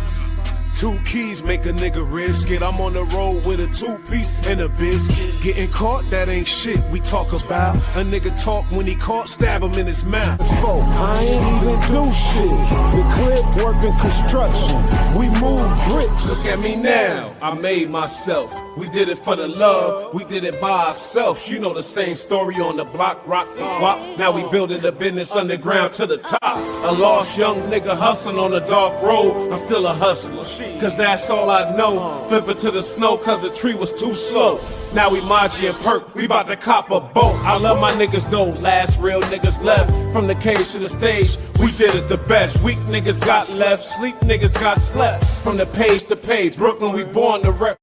2 keys make a nigga risk it. I'm on the road with a 2-piece and a biscuit. Getting caught, that ain't shit we talk about. A nigga talk when he caught, stab him in his mouth. I ain't even do shit. The clip working construction. We move bricks. Look at me now. I made myself. We did it for the love. We did it by ourselves. You know the same story on the block, rock for wop. Now we building the business underground to the top. A lost young nigga hustling on a dark road. I'm still a hustler. Cause that's all I know. Flip it to the snow cause the tree was too slow. Now we Maji and Perk, we bout to cop a boat. I love my niggas though, last real niggas left. From the cage to the stage, we did it the best. Weak niggas got left, sleep niggas got slept. From the page to page, Brooklyn we born to rep.